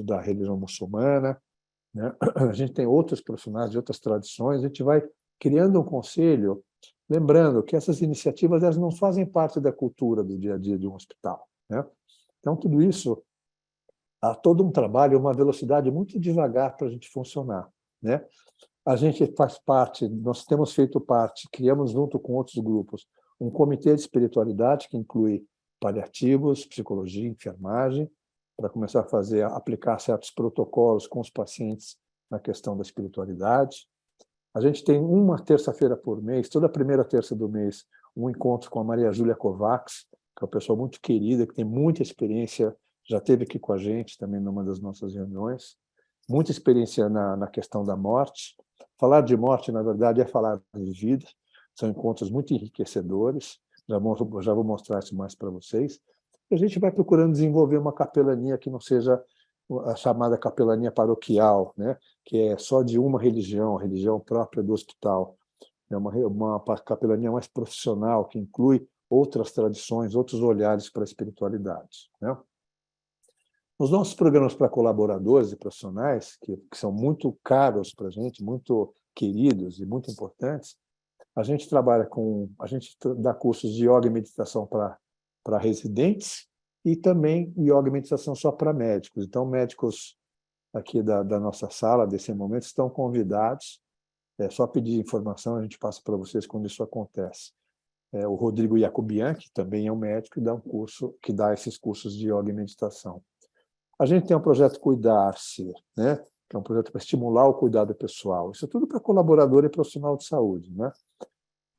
da religião muçulmana, né? A gente tem outros profissionais de outras tradições, a gente vai criando um conselho, lembrando que essas iniciativas elas não fazem parte da cultura do dia a dia de um hospital, né? Então, tudo isso, há todo um trabalho, uma velocidade muito devagar para a gente funcionar, né? A gente faz parte, nós temos feito parte, criamos junto com outros grupos, um comitê de espiritualidade que inclui paliativos, psicologia, enfermagem, para começar a aplicar certos protocolos com os pacientes na questão da espiritualidade. A gente tem uma terça-feira por mês, toda primeira terça do mês, um encontro com a Maria Júlia Kovacs, que é uma pessoa muito querida, que tem muita experiência, já esteve aqui com a gente também numa das nossas reuniões, muita experiência na questão da morte, Falar de morte, na verdade, é falar de vida. São encontros muito enriquecedores. Já vou mostrar isso mais para vocês. E a gente vai procurando desenvolver uma capelania que não seja a chamada capelania paroquial, né? Que é só de uma religião, a religião própria do hospital. É uma capelania mais profissional, que inclui outras tradições, outros olhares para a espiritualidade, né? Os nossos programas para colaboradores e profissionais, que são muito caros para a gente, muito queridos e muito importantes, a gente dá cursos de yoga e meditação para residentes e também yoga e meditação só para médicos. Então, médicos aqui da nossa sala, desse momento, estão convidados. É só pedir informação, a gente passa para vocês quando isso acontece. O Rodrigo Jacobian, que também é um médico, dá um curso que dá esses cursos de yoga e meditação. A gente tem um projeto Cuidar-se, né? Que é um projeto para estimular o cuidado pessoal. Isso é tudo para colaborador e profissional de saúde, né?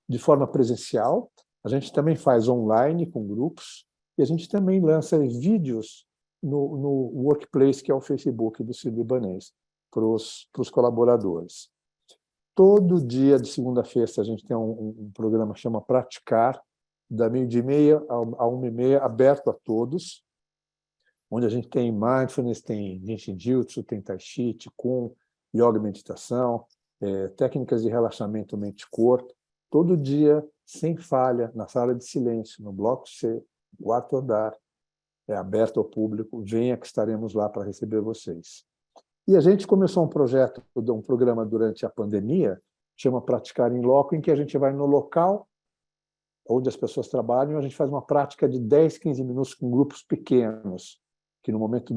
De forma presencial, a gente também faz online com grupos e a gente também lança vídeos no Workplace, que é o Facebook do Sírio-Libanês, para os colaboradores. Todo dia de segunda-feira a gente tem um programa que chama Praticar, da 12h30 a 1h30, aberto a todos, onde a gente tem mindfulness, tem Jinshin Jutsu, tem Tai Chi, Qigong, yoga e meditação, técnicas de relaxamento mente-corpo, todo dia, sem falha, na sala de silêncio, no bloco C, quarto andar, é aberto ao público, venha que estaremos lá para receber vocês. E a gente começou um projeto, um programa durante a pandemia, chama Praticar em Loco, em que a gente vai no local onde as pessoas trabalham, a gente faz uma prática de 10, 15 minutos com grupos pequenos, que no momento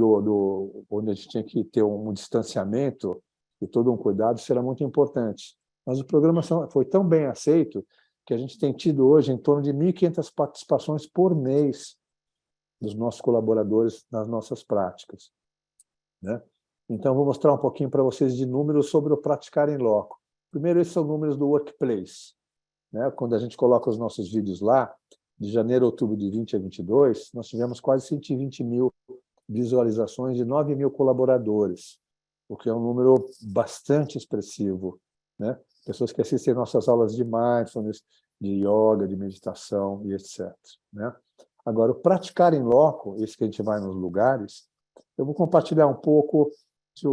onde a gente tinha que ter um distanciamento e todo um cuidado, isso era muito importante. Mas o programa foi tão bem aceito que a gente tem tido hoje em torno de 1.500 participações por mês dos nossos colaboradores nas nossas práticas, né? Então, vou mostrar um pouquinho para vocês de números sobre o Praticar em Loco. Primeiro, esses são números do Workplace, né? Quando a gente coloca os nossos vídeos lá, de janeiro a outubro de 20 a 22, nós tivemos quase 120 mil visualizações de 9 mil colaboradores, o que é um número bastante expressivo, né? Pessoas que assistem nossas aulas de mindfulness, de yoga, de meditação e etc, né? Agora, o Praticar em Loco, esse que a gente vai nos lugares, eu vou compartilhar um pouco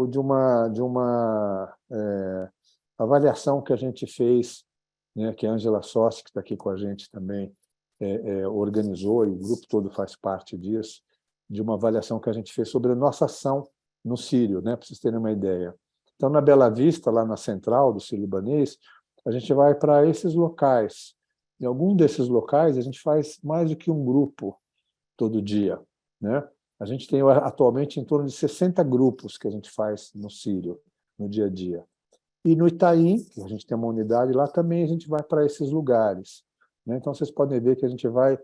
de uma avaliação que a gente fez, né, que a Ângela Sossi, que está aqui com a gente também, organizou, e o grupo todo faz parte disso, de uma avaliação que a gente fez sobre a nossa ação no Sírio, né, para vocês terem uma ideia. Então, na Bela Vista, lá na central do Sírio-Libanês, a gente vai para esses locais. Em algum desses locais, a gente faz mais do que um grupo todo dia, né? A gente tem atualmente em torno de 60 grupos que a gente faz no Sírio, no dia a dia. E no Itaim, que a gente tem uma unidade lá, também a gente vai para esses lugares, né? Então, vocês podem ver que a gente vai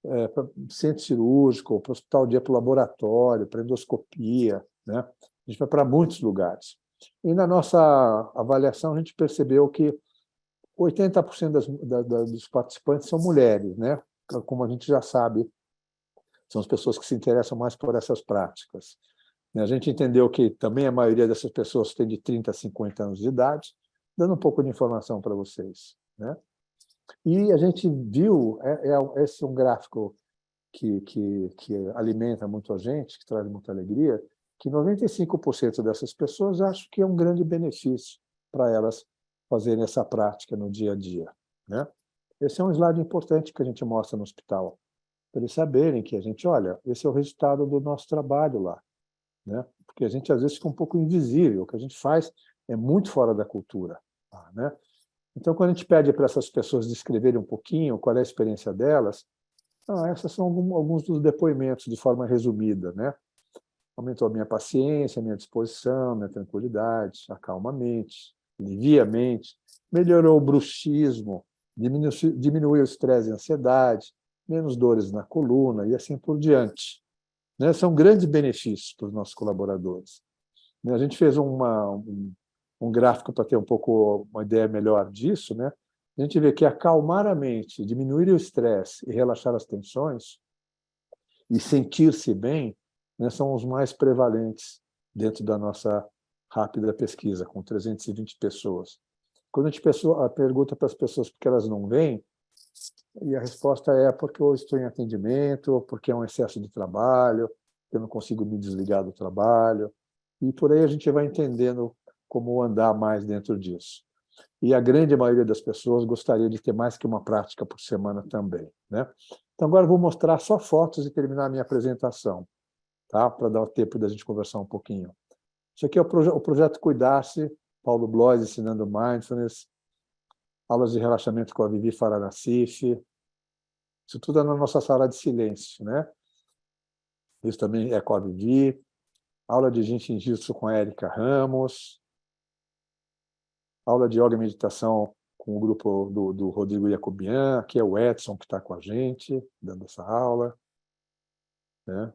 para centro cirúrgico, para o hospital de para o laboratório, para endoscopia, né? A gente vai para muitos lugares. E na nossa avaliação, a gente percebeu que 80% dos participantes são mulheres, né? Como a gente já sabe, são as pessoas que se interessam mais por essas práticas. A gente entendeu que também a maioria dessas pessoas tem de 30 a 50 anos de idade, dando um pouco de informação para vocês, né? E a gente viu, esse é um gráfico que alimenta muito a gente, que traz muita alegria, que 95% dessas pessoas acham que é um grande benefício para elas fazerem essa prática no dia a dia, né? Esse é um slide importante que a gente mostra no hospital, para eles saberem que a gente, olha, esse é o resultado do nosso trabalho lá, né? Porque a gente às vezes fica um pouco invisível, o que a gente faz é muito fora da cultura, né? Então, quando a gente pede para essas pessoas descreverem um pouquinho qual é a experiência delas, essas são alguns dos depoimentos de forma resumida, né? Aumentou a minha paciência, a minha disposição, a minha tranquilidade, acalma a mente, alivia a mente, melhorou o bruxismo, diminuiu o estresse e a ansiedade, menos dores na coluna e assim por diante, né? São grandes benefícios para os nossos colaboradores. A gente fez um gráfico para ter um pouco uma ideia melhor disso, né? A gente vê que acalmar a mente, diminuir o estresse e relaxar as tensões e sentir-se bem, né, são os mais prevalentes dentro da nossa rápida pesquisa, com 320 pessoas. Quando a gente pergunta para as pessoas por que elas não vêm, e a resposta é porque eu estou em atendimento, porque é um excesso de trabalho, que eu não consigo me desligar do trabalho. E por aí a gente vai entendendo como andar mais dentro disso. E a grande maioria das pessoas gostaria de ter mais que uma prática por semana também, né? Então, agora eu vou mostrar só fotos e terminar a minha apresentação, tá? Para dar o tempo da gente conversar um pouquinho. Isso aqui é o projeto Cuidar-se, Paulo Blois ensinando Mindfulness, aulas de relaxamento com a Vivi Farah Nassif. Isso tudo é na nossa sala de silêncio, né? Isso também é com a Vivi. Aula de Jinshin Jitsu com a Érica Ramos. Aula de yoga e meditação com o grupo do Rodrigo Jacobian. Aqui é o Edson que está com a gente, dando essa aula, né?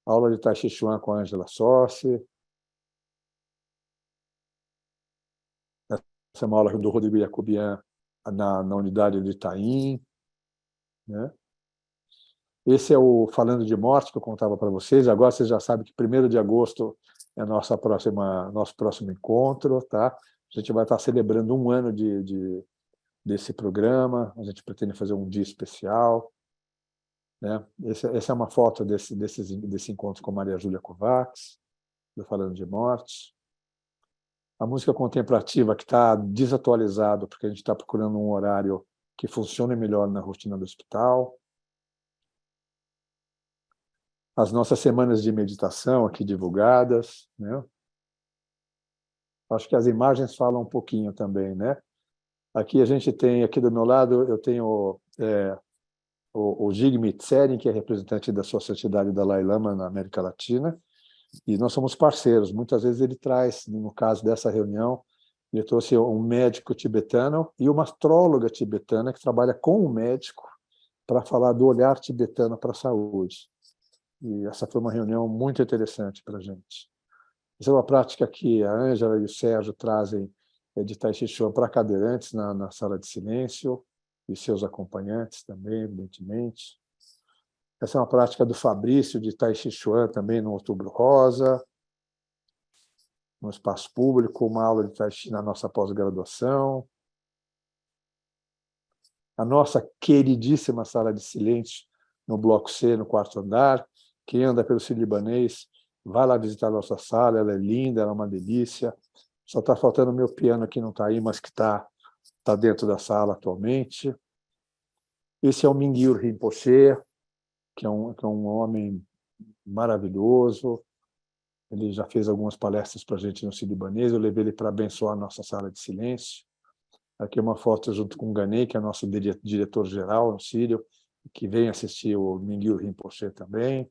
Aula de Tai Chi Chuan com a Ângela Sossi. Essa é uma aula do Rodrigo Jacobian na unidade de Itaim, né? Esse é o Falando de Morte que eu contava para vocês. Agora vocês já sabem que 1º de agosto é nosso próximo encontro, tá? A gente vai estar celebrando 1 ano desse programa. A gente pretende fazer um dia especial, né? Essa é uma foto desse encontro com Maria Júlia Kovacs, do Falando de Morte. A música contemplativa, que está desatualizado, porque a gente está procurando um horário que funcione melhor na rotina do hospital. As nossas semanas de meditação aqui divulgadas, né? Acho que as imagens falam um pouquinho também, né? Aqui a gente tem, aqui do meu lado, eu tenho o Jigme Tserin, que é representante da Sociedade Dalai Lama na América Latina, e nós somos parceiros. Muitas vezes ele traz, no caso dessa reunião, ele trouxe um médico tibetano e uma astróloga tibetana que trabalha com o médico para falar do olhar tibetano para a saúde. E essa foi uma reunião muito interessante para a gente. Essa é uma prática que a Ângela e o Sérgio trazem de Tai Chi Chuan para cadeirantes na sala de silêncio, e seus acompanhantes também, evidentemente. Essa é uma prática do Fabrício de Tai Chi Chuan também no Outubro Rosa, no espaço público, uma aula de Tai Chi na nossa pós-graduação. A nossa queridíssima sala de silêncio no Bloco C, no 4º andar. Quem anda pelo Sírio-Libanês, vai lá visitar a nossa sala, ela é linda, ela é uma delícia. Só está faltando o meu piano, que não está aí, mas que está dentro da sala atualmente. Esse é o Mingyur Rinpoche, que é um homem maravilhoso. Ele já fez algumas palestras para a gente no Sírio-Libanês, eu levei ele para abençoar a nossa sala de silêncio. Aqui uma foto junto com o Ganei, que é nosso diretor-geral no Sírio, que vem assistir o Mingyur Rinpoche também.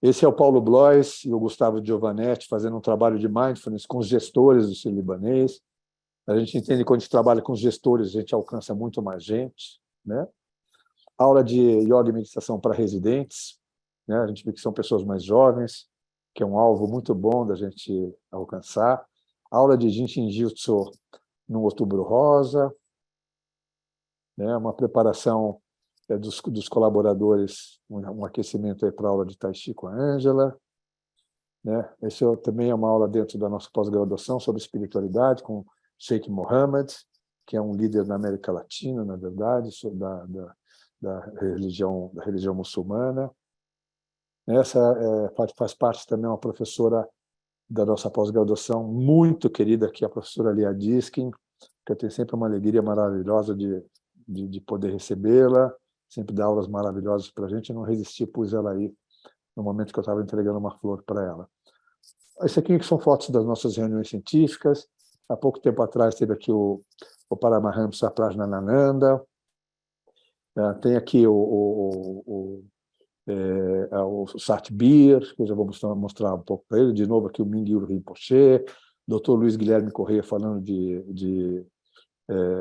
Esse é o Paulo Blois e o Gustavo Giovanetti fazendo um trabalho de mindfulness com os gestores do Sírio-Libanês. A gente entende que quando a gente trabalha com os gestores, a gente alcança muito mais gente, né? Aula de yoga e meditação para residentes, né? A gente vê que são pessoas mais jovens, que é um alvo muito bom da gente alcançar. Aula de Jinshin Jitsu no Outubro Rosa, né? Uma preparação dos colaboradores, um aquecimento para a aula de Tai Chi com a Ângela, né? Esse também é uma aula dentro da nossa pós-graduação sobre espiritualidade com Sheikh Mohammed, que é um líder na América Latina, na verdade, da religião muçulmana. Essa faz parte também uma professora da nossa pós-graduação muito querida, que é a professora Lia Diskin, que eu tenho sempre uma alegria maravilhosa de poder recebê-la, sempre dá aulas maravilhosas para a gente. Eu não resisti, pus ela aí no momento que eu estava entregando uma flor para ela. Esse aqui são fotos das nossas reuniões científicas. Há pouco tempo atrás teve aqui o Paramahamsa Prajnanananda. Tem aqui o Satbir, que eu já vou mostrar um pouco para ele. De novo aqui o Mingyur Rinpoche, Dr. Luiz Guilherme Corrêa falando de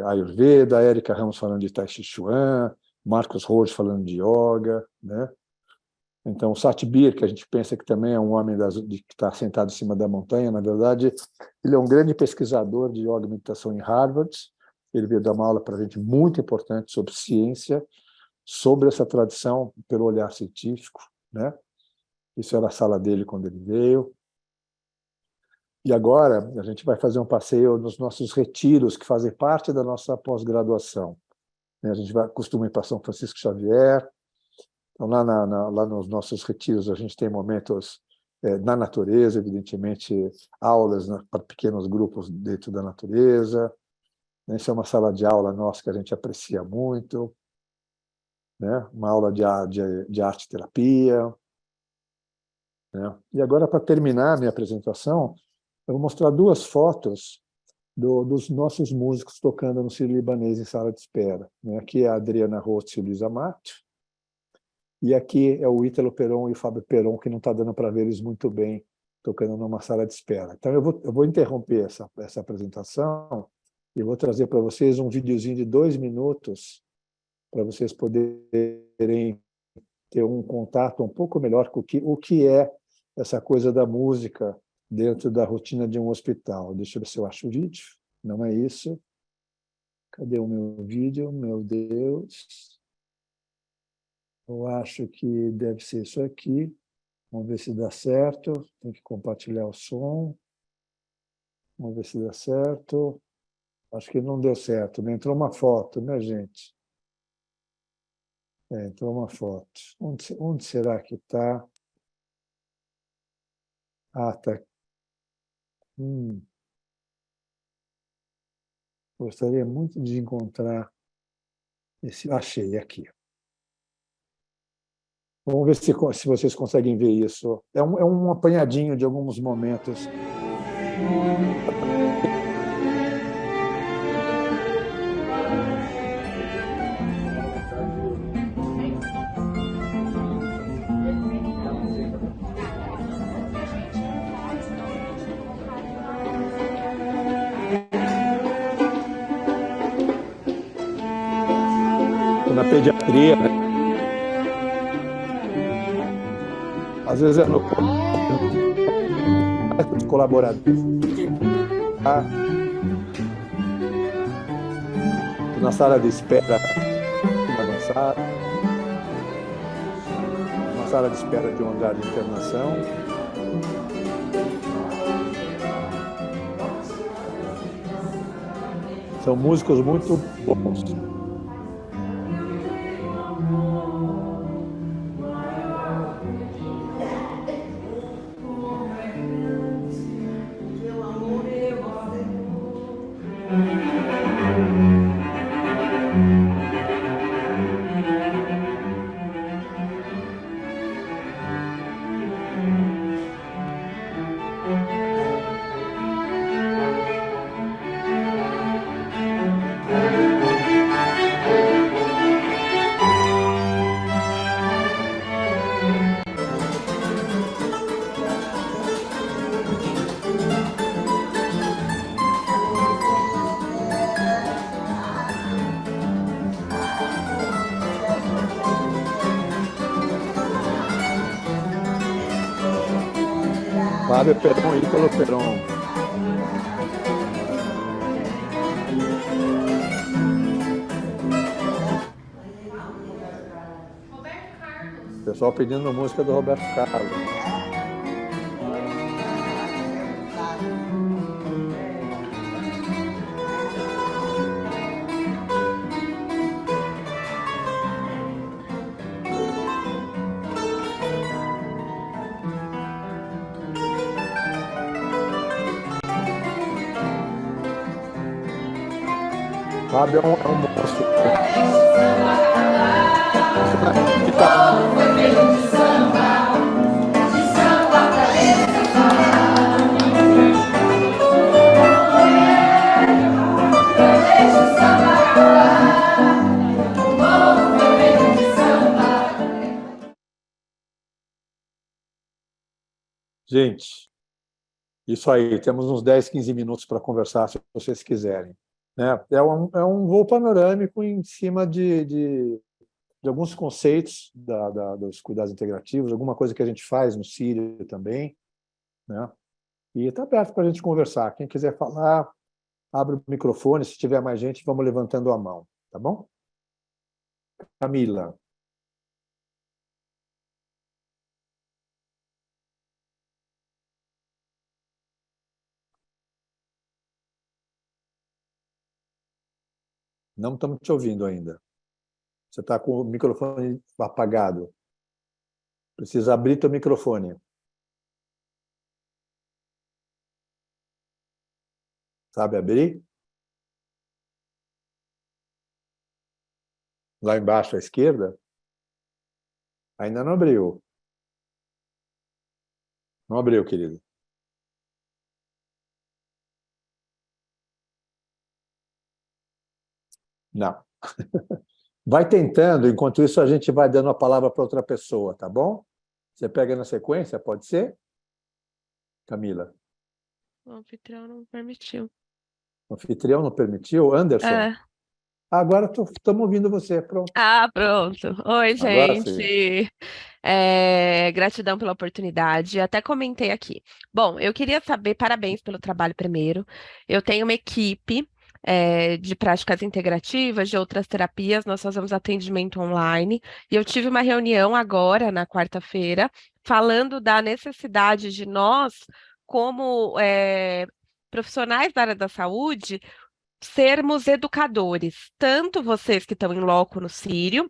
Ayurveda, Érica Ramos falando de Tai Chi Chuan, Marcos Rojo falando de yoga, né? Então, o Satbir, que a gente pensa que também é um homem que está sentado em cima da montanha, na verdade, ele é um grande pesquisador de yoga e meditação em Harvard. Ele veio dar uma aula para a gente muito importante sobre ciência, sobre essa tradição pelo olhar científico, né? Isso era a sala dele quando ele veio. E agora a gente vai fazer um passeio nos nossos retiros, que fazem parte da nossa pós-graduação. A gente costuma ir para São Francisco Xavier. Então, lá nos nossos retiros, a gente tem momentos na natureza, evidentemente, aulas, né, para pequenos grupos dentro da natureza. Essa é uma sala de aula nossa que a gente aprecia muito, né? Uma aula de arte-terapia. Né? E agora, para terminar a minha apresentação, eu vou mostrar duas fotos dos nossos músicos tocando no Sírio-Libanês em sala de espera. Né? Aqui é a Adriana Rossi e o Luiz Amato, e aqui é o Ítalo Peron e o Fábio Peron, que não está dando para ver eles muito bem tocando numa sala de espera. Então, eu vou interromper essa apresentação e vou trazer para vocês um videozinho de 2 minutos para vocês poderem ter um contato um pouco melhor com o que é essa coisa da música dentro da rotina de um hospital. Deixa eu ver se eu acho o vídeo. Não é isso. Cadê o meu vídeo? Meu Deus. Eu acho que deve ser isso aqui. Vamos ver se dá certo. Tem que compartilhar o som. Vamos ver se dá certo. Acho que não deu certo. Né? Entrou uma foto, né, gente? Entrou uma foto. Onde será que está? Ah, está. Gostaria muito de encontrar esse. Achei aqui. Vamos ver se vocês conseguem ver isso. É um apanhadinho de alguns momentos. Na pediatria, né? Às vezes é no os colaboradores, na sala de espera avançada, uma sala de espera de um andar de internação. São músicos muito bons. Fábio Peron e Ítalo Peron. Pessoal pedindo música do Roberto Carlos. Fábio é um monstro. Gente, isso aí. Temos uns 10, 15 minutos para conversar, se vocês quiserem. Né? É um voo panorâmico em cima de alguns conceitos dos cuidados integrativos, alguma coisa que a gente faz no Sírio também. Né? E está aberto para a gente conversar. Quem quiser falar, abre o microfone. Se tiver mais gente, vamos levantando a mão. Tá bom? Camila. Não estamos te ouvindo ainda. Você está com o microfone apagado. Precisa abrir teu microfone. Sabe abrir? Lá embaixo à esquerda? Ainda não abriu. Não abriu, querido. Não. Vai tentando, enquanto isso a gente vai dando a palavra para outra pessoa, tá bom? Você pega na sequência, pode ser? Camila.
O anfitrião não permitiu.
O anfitrião não permitiu? Anderson?
É.
Agora estamos ouvindo você, pronto.
Ah, pronto. Oi,
Agora sim.
gente. Gratidão pela oportunidade. Até comentei aqui. Bom, eu queria saber, parabéns pelo trabalho primeiro. Eu tenho uma equipe, de práticas integrativas, de outras terapias. Nós fazemos atendimento online. E eu tive uma reunião agora, na quarta-feira, falando da necessidade de nós, como profissionais da área da saúde, sermos educadores, tanto vocês que estão em loco no Sírio,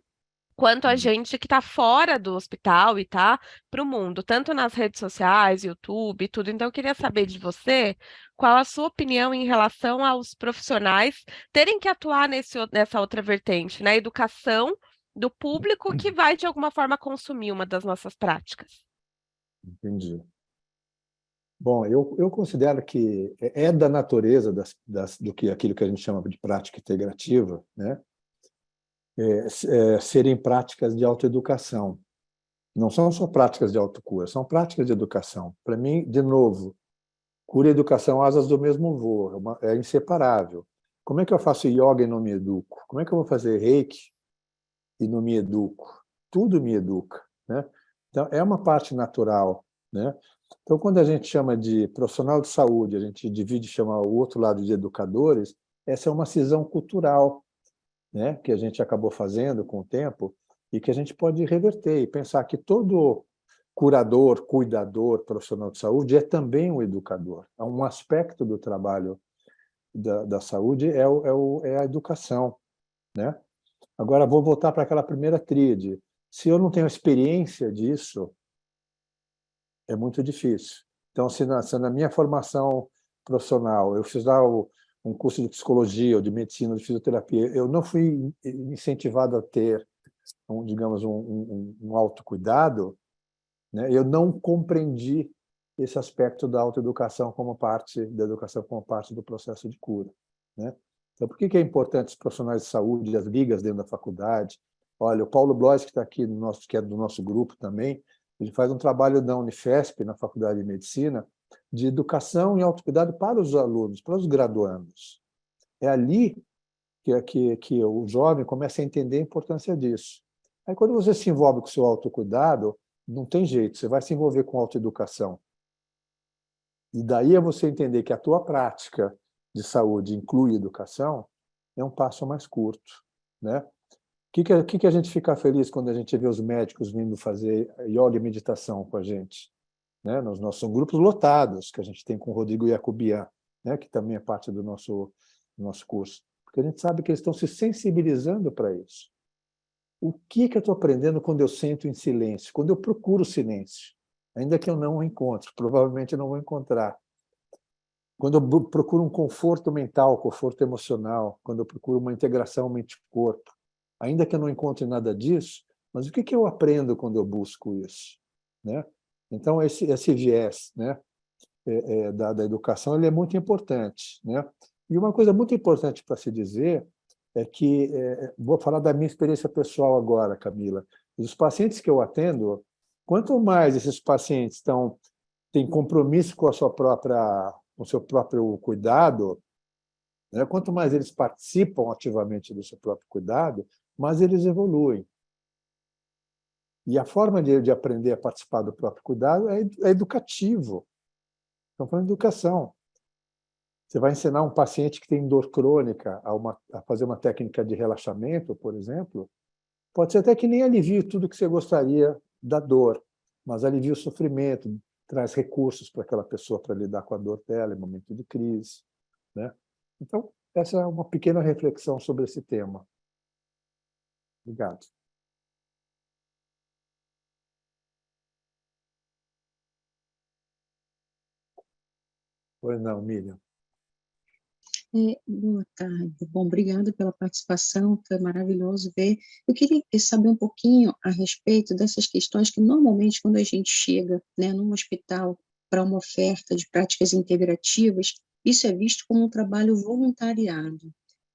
quanto a gente que está fora do hospital e tá para o mundo, tanto nas redes sociais, YouTube, tudo. Então, eu queria saber de você qual a sua opinião em relação aos profissionais terem que atuar nessa outra vertente, na educação do público que vai, de alguma forma, consumir uma das nossas práticas.
Entendi. Bom, eu considero que é da natureza do que aquilo que a gente chama de prática integrativa, né? Serem práticas de autoeducação. Não são só práticas de autocura, são práticas de educação. Para mim, de novo, cura e educação, asas do mesmo voo, é inseparável. Como é que eu faço yoga e não me educo? Como é que eu vou fazer reiki e não me educo? Tudo me educa, né? Então, é uma parte natural, né? Então, quando a gente chama de profissional de saúde, a gente divide e chama o outro lado de educadores, essa é uma cisão cultural, né, que a gente acabou fazendo com o tempo e que a gente pode reverter e pensar que todo curador, cuidador, profissional de saúde é também um educador. Um aspecto do trabalho da saúde é a educação, né? Agora, vou voltar para aquela primeira tríade. Se eu não tenho experiência disso, é muito difícil. Então, se na minha formação profissional eu fiz lá um curso de psicologia ou de medicina, de fisioterapia, eu não fui incentivado a ter, digamos, um autocuidado, né? Eu não compreendi esse aspecto da autoeducação como parte da educação, como parte do processo de cura, né? Então, por que é importante os profissionais de saúde, as ligas dentro da faculdade? Olha, o Paulo Blois, que está aqui, que é do nosso grupo também, ele faz um trabalho na Unifesp, na Faculdade de Medicina, de educação e autocuidado para os alunos, para os graduandos. É ali que o jovem começa a entender a importância disso. Aí, quando você se envolve com o seu autocuidado, não tem jeito, você vai se envolver com autoeducação. E daí é você entender que a tua prática de saúde inclui educação, é um passo mais curto, né? Que a gente fica feliz quando a gente vê os médicos vindo fazer yoga e meditação com a gente, né? Nos nossos grupos lotados, que a gente tem com o Rodrigo Jacobian, né? Que também é parte do nosso curso. Porque a gente sabe que eles estão se sensibilizando para isso. O que eu estou aprendendo quando eu sento em silêncio? Quando eu procuro silêncio? Ainda que eu não o encontre, provavelmente eu não vou encontrar. Quando eu procuro um conforto mental, conforto emocional, quando eu procuro uma integração mente-corpo, ainda que eu não encontre nada disso, mas o que eu aprendo quando eu busco isso, né? Então, esse viés, né, da educação, ele é muito importante, né? E uma coisa muito importante para se dizer é que, vou falar da minha experiência pessoal agora, Camila. Os pacientes que eu atendo, quanto mais esses pacientes têm compromisso com com o seu próprio cuidado, né? Quanto mais eles participam ativamente do seu próprio cuidado, mais eles evoluem. E a forma de aprender a participar do próprio cuidado é educativo. Estamos falando de educação. Você vai ensinar um paciente que tem dor crônica a fazer uma técnica de relaxamento, por exemplo, pode ser até que nem alivie tudo que você gostaria da dor, mas alivia o sofrimento, traz recursos para aquela pessoa para lidar com a dor dela em momento de crise, né? Então, essa é uma pequena reflexão sobre esse tema. Obrigado. Pois não, Miriam.
Boa tarde. Bom, obrigada pela participação, foi maravilhoso ver. Eu queria saber um pouquinho a respeito dessas questões que, normalmente, quando a gente chega, né, num hospital para uma oferta de práticas integrativas, isso é visto como um trabalho voluntariado.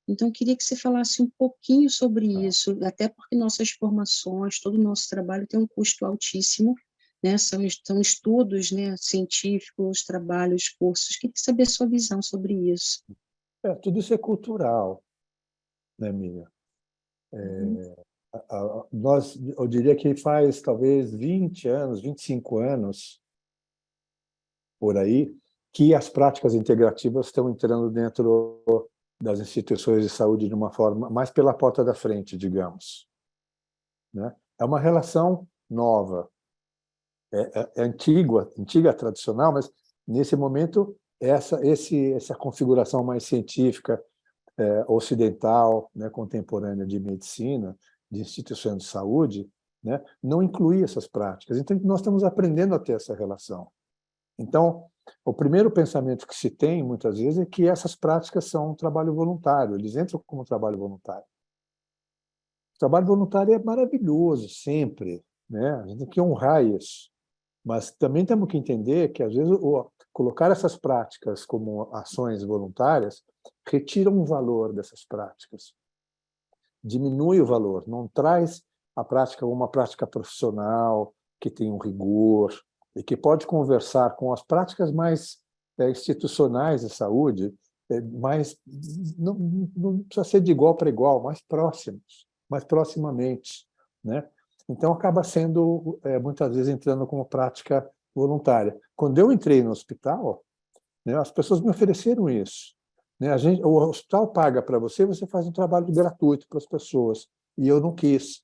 Então, eu queria que você falasse um pouquinho sobre isso, até porque nossas formações, todo o nosso trabalho tem um custo altíssimo, né? São estudos, né, científicos, trabalhos, cursos. Queria saber a sua visão sobre isso.
Tudo isso é cultural, né, Miriam? Eu diria que faz talvez 20 anos, 25 anos, por aí, que as práticas integrativas estão entrando dentro das instituições de saúde de uma forma mais pela porta da frente, digamos, né? É uma relação nova, é antiga, tradicional, mas nesse momento essa configuração mais científica, ocidental, né, contemporânea de medicina, de instituições de saúde, né, não inclui essas práticas. Então, nós estamos aprendendo a ter essa relação. Então, o primeiro pensamento que se tem, muitas vezes, é que essas práticas são um trabalho voluntário, eles entram como trabalho voluntário. O trabalho voluntário é maravilhoso, sempre, né? A gente tem que honrar isso. Mas também temos que entender que, às vezes, colocar essas práticas como ações voluntárias retira um valor dessas práticas, diminui o valor, não traz a prática como uma prática profissional, que tem um rigor, e que pode conversar com as práticas mais institucionais de saúde, mais, não precisa ser de igual para igual, mais próximos, mais proximamente, né? Então, acaba sendo, muitas vezes, entrando como prática voluntária. Quando eu entrei no hospital, né, as pessoas me ofereceram isso, né? O hospital paga para você, você faz um trabalho gratuito para as pessoas. E eu não quis,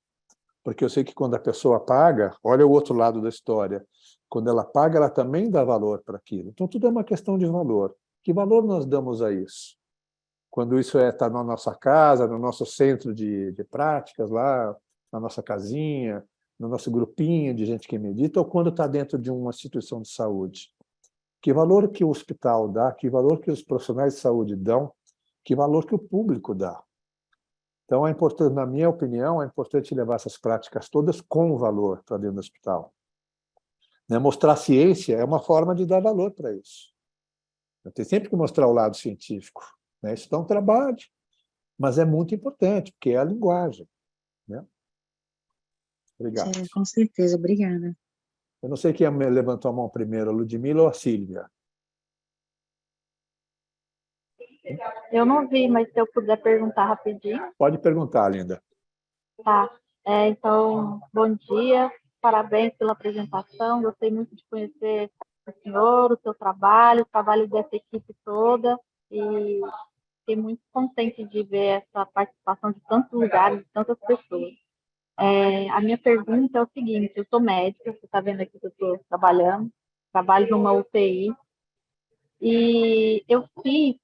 porque eu sei que quando a pessoa paga, olha o outro lado da história, quando ela paga, ela também dá valor para aquilo. Então, tudo é uma questão de valor. Que valor nós damos a isso? Quando isso está na nossa casa, no nosso centro de práticas, lá na nossa casinha, no nosso grupinho de gente que medita, ou quando está dentro de uma instituição de saúde? Que valor que o hospital dá, que valor que os profissionais de saúde dão, que valor que o público dá. Então, é importante, na minha opinião, é importante levar essas práticas todas com valor para dentro do hospital. Né? Mostrar ciência é uma forma de dar valor para isso. Tem sempre que mostrar o lado científico, né? Isso dá um trabalho, mas é muito importante, porque é a linguagem, né? Obrigado.
Com certeza, obrigada.
Eu não sei quem levantou a mão primeiro, a Ludmila ou a Sílvia?
Eu não vi, mas se eu puder perguntar rapidinho.
Pode perguntar, linda.
Tá. Então, bom dia, parabéns pela apresentação. Gostei muito de conhecer o senhor, o seu trabalho, o trabalho dessa equipe toda, e fiquei muito contente de ver essa participação de tantos lugares, de tantas pessoas. A minha pergunta é o seguinte: eu sou médica, você está vendo aqui que eu estou trabalhando, trabalho numa UTI, e eu fiz,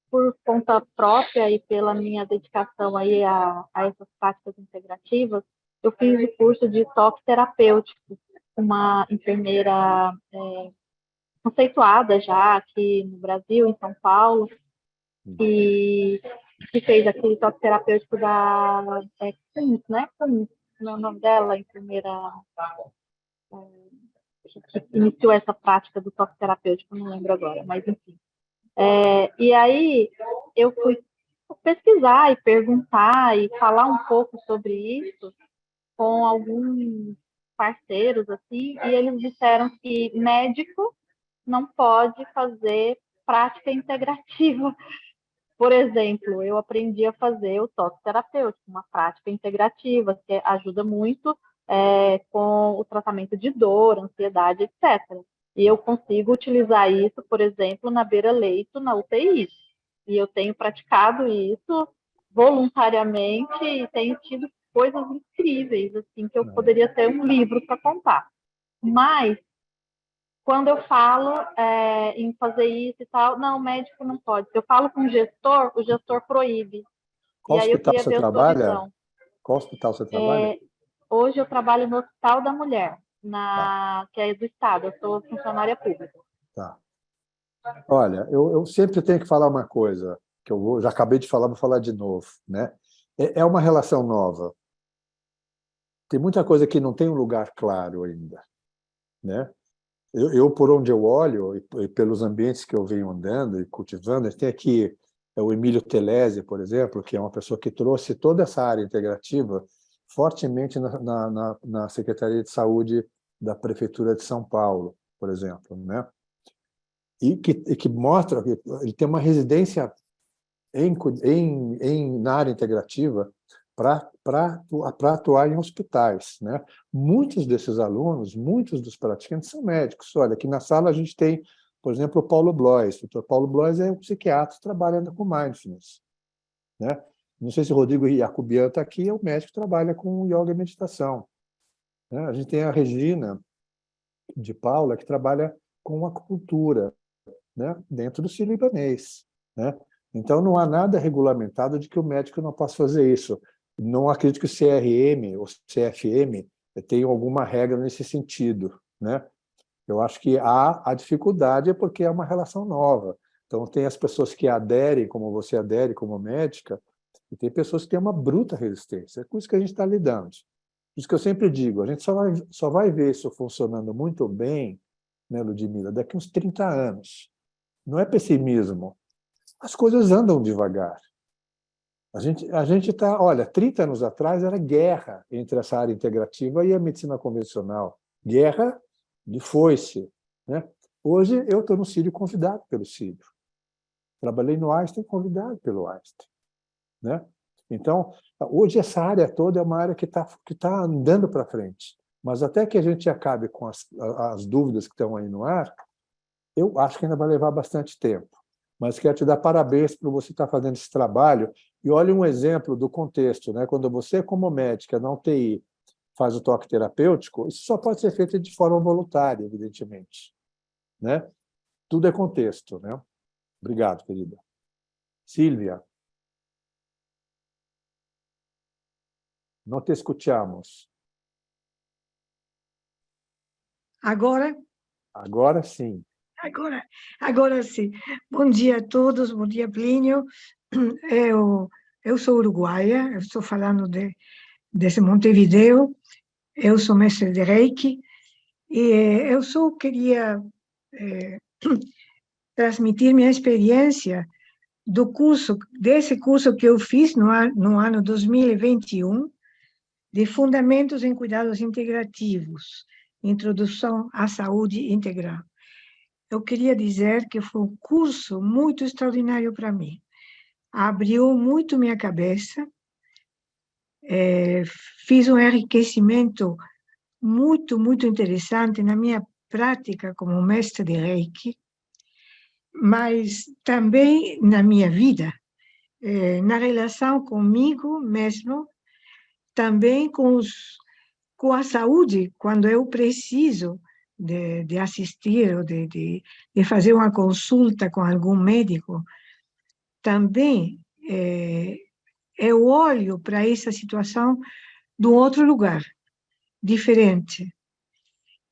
por conta própria e pela minha dedicação aí a essas práticas integrativas, eu fiz o curso de toque terapêutico, uma enfermeira conceituada já aqui no Brasil, em São Paulo, que fez aquele toque terapêutico da Kuntz, né? Kuntz, não é o nome dela, a enfermeira que iniciou essa prática do toque terapêutico, não lembro agora, mas enfim. E aí eu fui pesquisar e perguntar e falar um pouco sobre isso com alguns parceiros, assim, e eles disseram que médico não pode fazer prática integrativa. Por exemplo, eu aprendi a fazer o toque terapêutico, uma prática integrativa, que ajuda muito com o tratamento de dor, ansiedade, etc. E eu consigo utilizar isso, por exemplo, na beira-leito, na UTI. E eu tenho praticado isso voluntariamente e tenho tido coisas incríveis, assim, que eu poderia ter um livro para contar. Mas quando eu falo em fazer isso e tal, não, o médico não pode. Se eu falo com o gestor proíbe.
Qual
E aí eu
hospital
queria
você
ver a sua
trabalha?
visão.
Qual hospital você trabalha?
Hoje eu trabalho no Hospital da Mulher,
Tá,
que é do Estado, eu sou funcionária pública.
tá. Olha, eu sempre tenho que falar uma coisa, que já acabei de falar, vou falar de novo, né? É uma relação nova. Tem muita coisa que não tem um lugar claro ainda, né? Por onde eu olho, e pelos ambientes que eu venho andando e cultivando, tem aqui o Emílio Telesi, por exemplo, que é uma pessoa que trouxe toda essa área integrativa fortemente na Secretaria de Saúde da Prefeitura de São Paulo, por exemplo, né? E que mostra que ele tem uma residência na área integrativa para atuar em hospitais, né? Muitos desses alunos, muitos dos praticantes são médicos. Olha, aqui na sala a gente tem, por exemplo, o Paulo Blois. O Dr. Paulo Blois é um psiquiatra trabalhando com mindfulness, né? Não sei se o Rodrigo Jacobian está aqui, é um médico que trabalha com yoga e meditação, né? A gente tem a Regina de Paula, que trabalha com acupuntura, né? Dentro do sírio-libanês, né? Então, não há nada regulamentado de que o médico não possa fazer isso. Não acredito que o CRM ou CFM tenham alguma regra nesse sentido, né? Eu acho que a dificuldade é porque é uma relação nova. Então, tem as pessoas que aderem, como você adere como médica, e tem pessoas que têm uma bruta resistência. É com isso que a gente está lidando. Por isso que eu sempre digo, a gente só vai ver isso funcionando muito bem, né, Ludmila, daqui uns 30 anos. Não é pessimismo. As coisas andam devagar. A gente está, olha, 30 anos atrás era guerra entre essa área integrativa e a medicina convencional. Guerra de foice, né? Hoje eu estou no Sírio convidado pelo Sírio. Trabalhei no Einstein convidado pelo Einstein, né? Então, hoje essa área toda é uma área que tá andando para frente. Mas até que a gente acabe com as dúvidas que estão aí no ar, eu acho que ainda vai levar bastante tempo. Mas quero te dar parabéns por você estar fazendo esse trabalho. E olha um exemplo do contexto, né? Quando você, como médica na UTI, faz o toque terapêutico, isso só pode ser feito de forma voluntária, evidentemente, né? Tudo é contexto, né? Obrigado, querida. Sílvia, não te escutamos.
Agora,
Agora sim.
agora, agora sim. Bom dia a todos, bom dia, Plínio. Eu sou uruguaia, eu estou falando desse Montevideo, eu sou mestre de Reiki, e eu só queria eh, transmitir minha experiência desse curso que eu fiz no ano 2021, de Fundamentos em Cuidados Integrativos, Introdução à Saúde Integral. Eu queria dizer que foi um curso muito extraordinário para mim. Abriu muito minha cabeça, fiz um enriquecimento muito interessante na minha prática como mestre de Reiki, mas também na minha vida, na relação comigo mesmo, também com a saúde, quando eu preciso de assistir ou de fazer uma consulta com algum médico, também eu olho para essa situação de um outro lugar, diferente.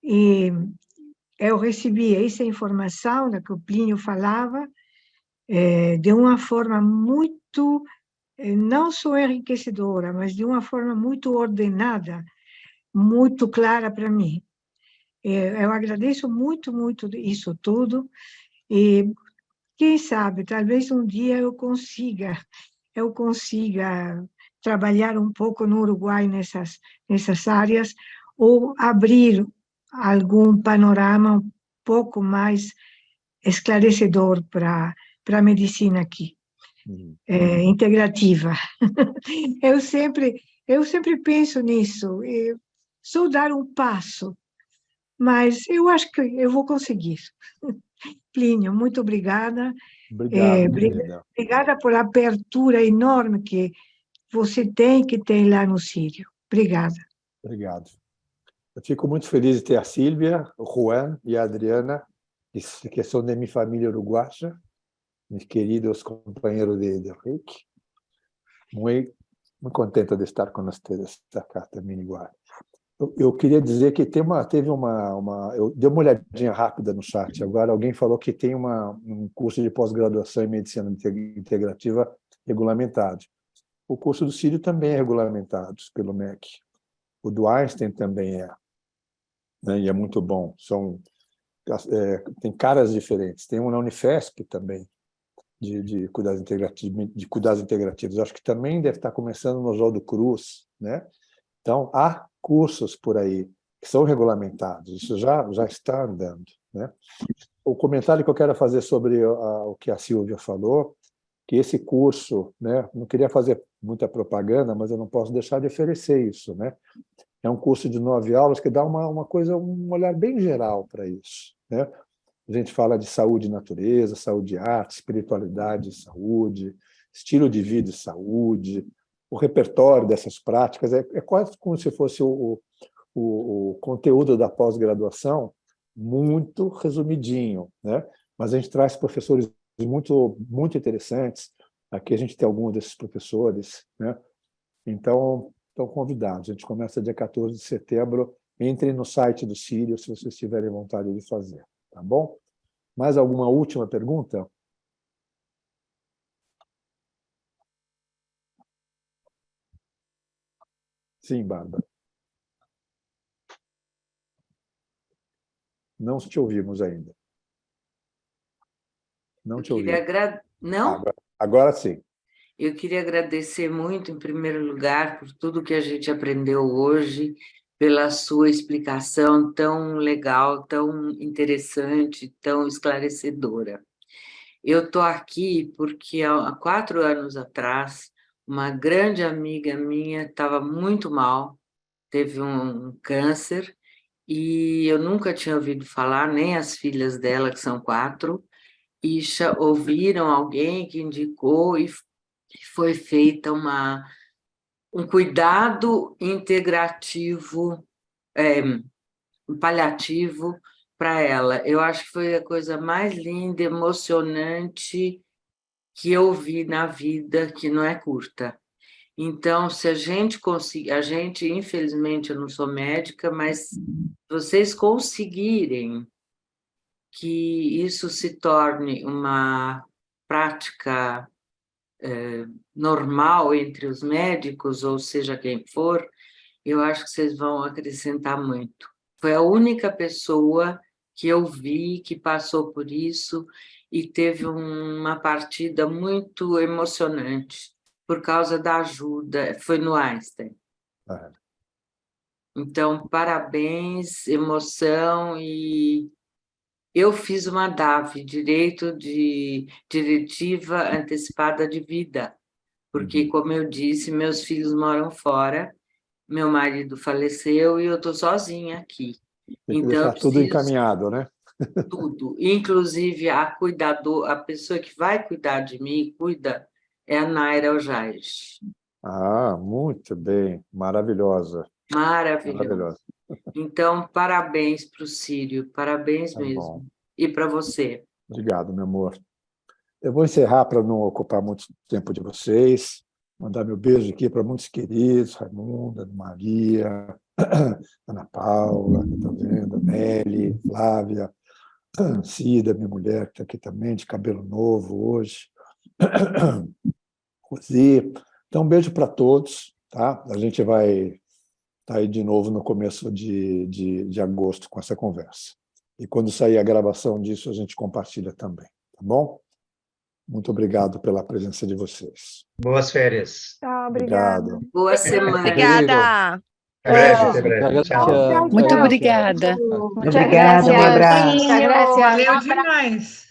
E eu recebi essa informação da que o Plínio falava de uma forma muito, não só enriquecedora, mas de uma forma muito ordenada, muito clara para mim. Eu agradeço muito isso tudo e quem sabe, talvez um dia eu consiga trabalhar um pouco no Uruguai nessas áreas ou abrir algum panorama um pouco mais esclarecedor para a medicina aqui, integrativa. Eu sempre penso nisso, só dar um passo, mas eu acho que eu vou conseguir. Plínio, muito obrigada.
Obrigado, querida.
Obrigada por a abertura enorme que você tem lá no Sírio. Obrigada.
Obrigado. Eu fico muito feliz de ter a Sílvia, o Juan e a Adriana, que são de minha família uruguaia, meus queridos companheiros de Rick. Muito contente de estar com vocês acá também igual. Eu queria dizer que teve uma... Eu dei uma olhadinha rápida no chat. Agora alguém falou que tem um curso de pós-graduação em medicina integrativa regulamentado. O curso do Círio também é regulamentado pelo MEC. O do Einstein também é, né? E é muito bom. Tem caras diferentes. Tem um na Unifesp também, de cuidados integrativos. Acho que também deve estar começando no Oswaldo Cruz, né? Então, há cursos por aí que são regulamentados. Isso já está andando, né? O comentário que eu quero fazer sobre o que a Sílvia falou, que esse curso, né, não queria fazer muita propaganda, mas eu não posso deixar de oferecer isso, né? É um curso de 9 aulas que dá um olhar bem geral para isso, né? A gente fala de saúde e natureza, saúde e arte, espiritualidade e saúde, estilo de vida e saúde, o repertório dessas práticas. É quase como se fosse o conteúdo da pós-graduação, muito resumidinho, né? Mas a gente traz professores muito, muito interessantes. Aqui a gente tem alguns desses professores, né? Então, estão convidados. A gente começa dia 14 de setembro. Entrem no site do Círio, se vocês tiverem vontade de fazer. Tá bom? Mais alguma última pergunta? Sim, Bárbara. Não te ouvimos ainda. Não te ouvimos.
Não?
Agora sim.
Eu queria agradecer muito, em primeiro lugar, por tudo que a gente aprendeu hoje, pela sua explicação tão legal, tão interessante, tão esclarecedora. Eu estou aqui porque há 4 anos atrás, uma grande amiga minha estava muito mal, teve um câncer, e eu nunca tinha ouvido falar, nem as filhas dela, que são 4, e ouviram alguém que indicou e foi feita um cuidado integrativo, paliativo para ela. Eu acho que foi a coisa mais linda, emocionante que eu vi na vida, que não é curta. Então, se a gente conseguir, infelizmente, eu não sou médica, mas se vocês conseguirem que isso se torne uma prática normal entre os médicos, ou seja, quem for, eu acho que vocês vão acrescentar muito. Foi a única pessoa que eu vi que passou por isso e teve uma partida muito emocionante por causa da ajuda, foi no Einstein. Então, parabéns, emoção, e eu fiz uma DAV, Direito de Diretiva Antecipada de Vida, porque, como eu disse, meus filhos moram fora, meu marido faleceu e eu estou sozinha aqui.
Tem que deixar tudo encaminhado, né?
Tudo. Inclusive, a pessoa que vai cuidar de mim, é a Naira Ojaes.
Muito bem. Maravilhosa.
Maravilhosa. Então, parabéns para o Círio, parabéns mesmo.
Bom.
E para você.
Obrigado, meu amor. Eu vou encerrar para não ocupar muito tempo de vocês. Mandar meu beijo aqui para muitos queridos, Raimunda, Maria, Ana Paula, que estou vendo, Nelly, Flávia, Cida, minha mulher, que está aqui também, de cabelo novo hoje. Rosi. Então, um beijo para todos. Tá? A gente vai estar aí de novo no começo de agosto com essa conversa. E quando sair a gravação disso, a gente compartilha também. Tá bom? Muito obrigado pela presença de vocês.
Boas férias.
Obrigado.
Boa semana.
Obrigada.
Até breve. Tchau.
Muito obrigada.
Obrigada, um abraço.
Valeu demais.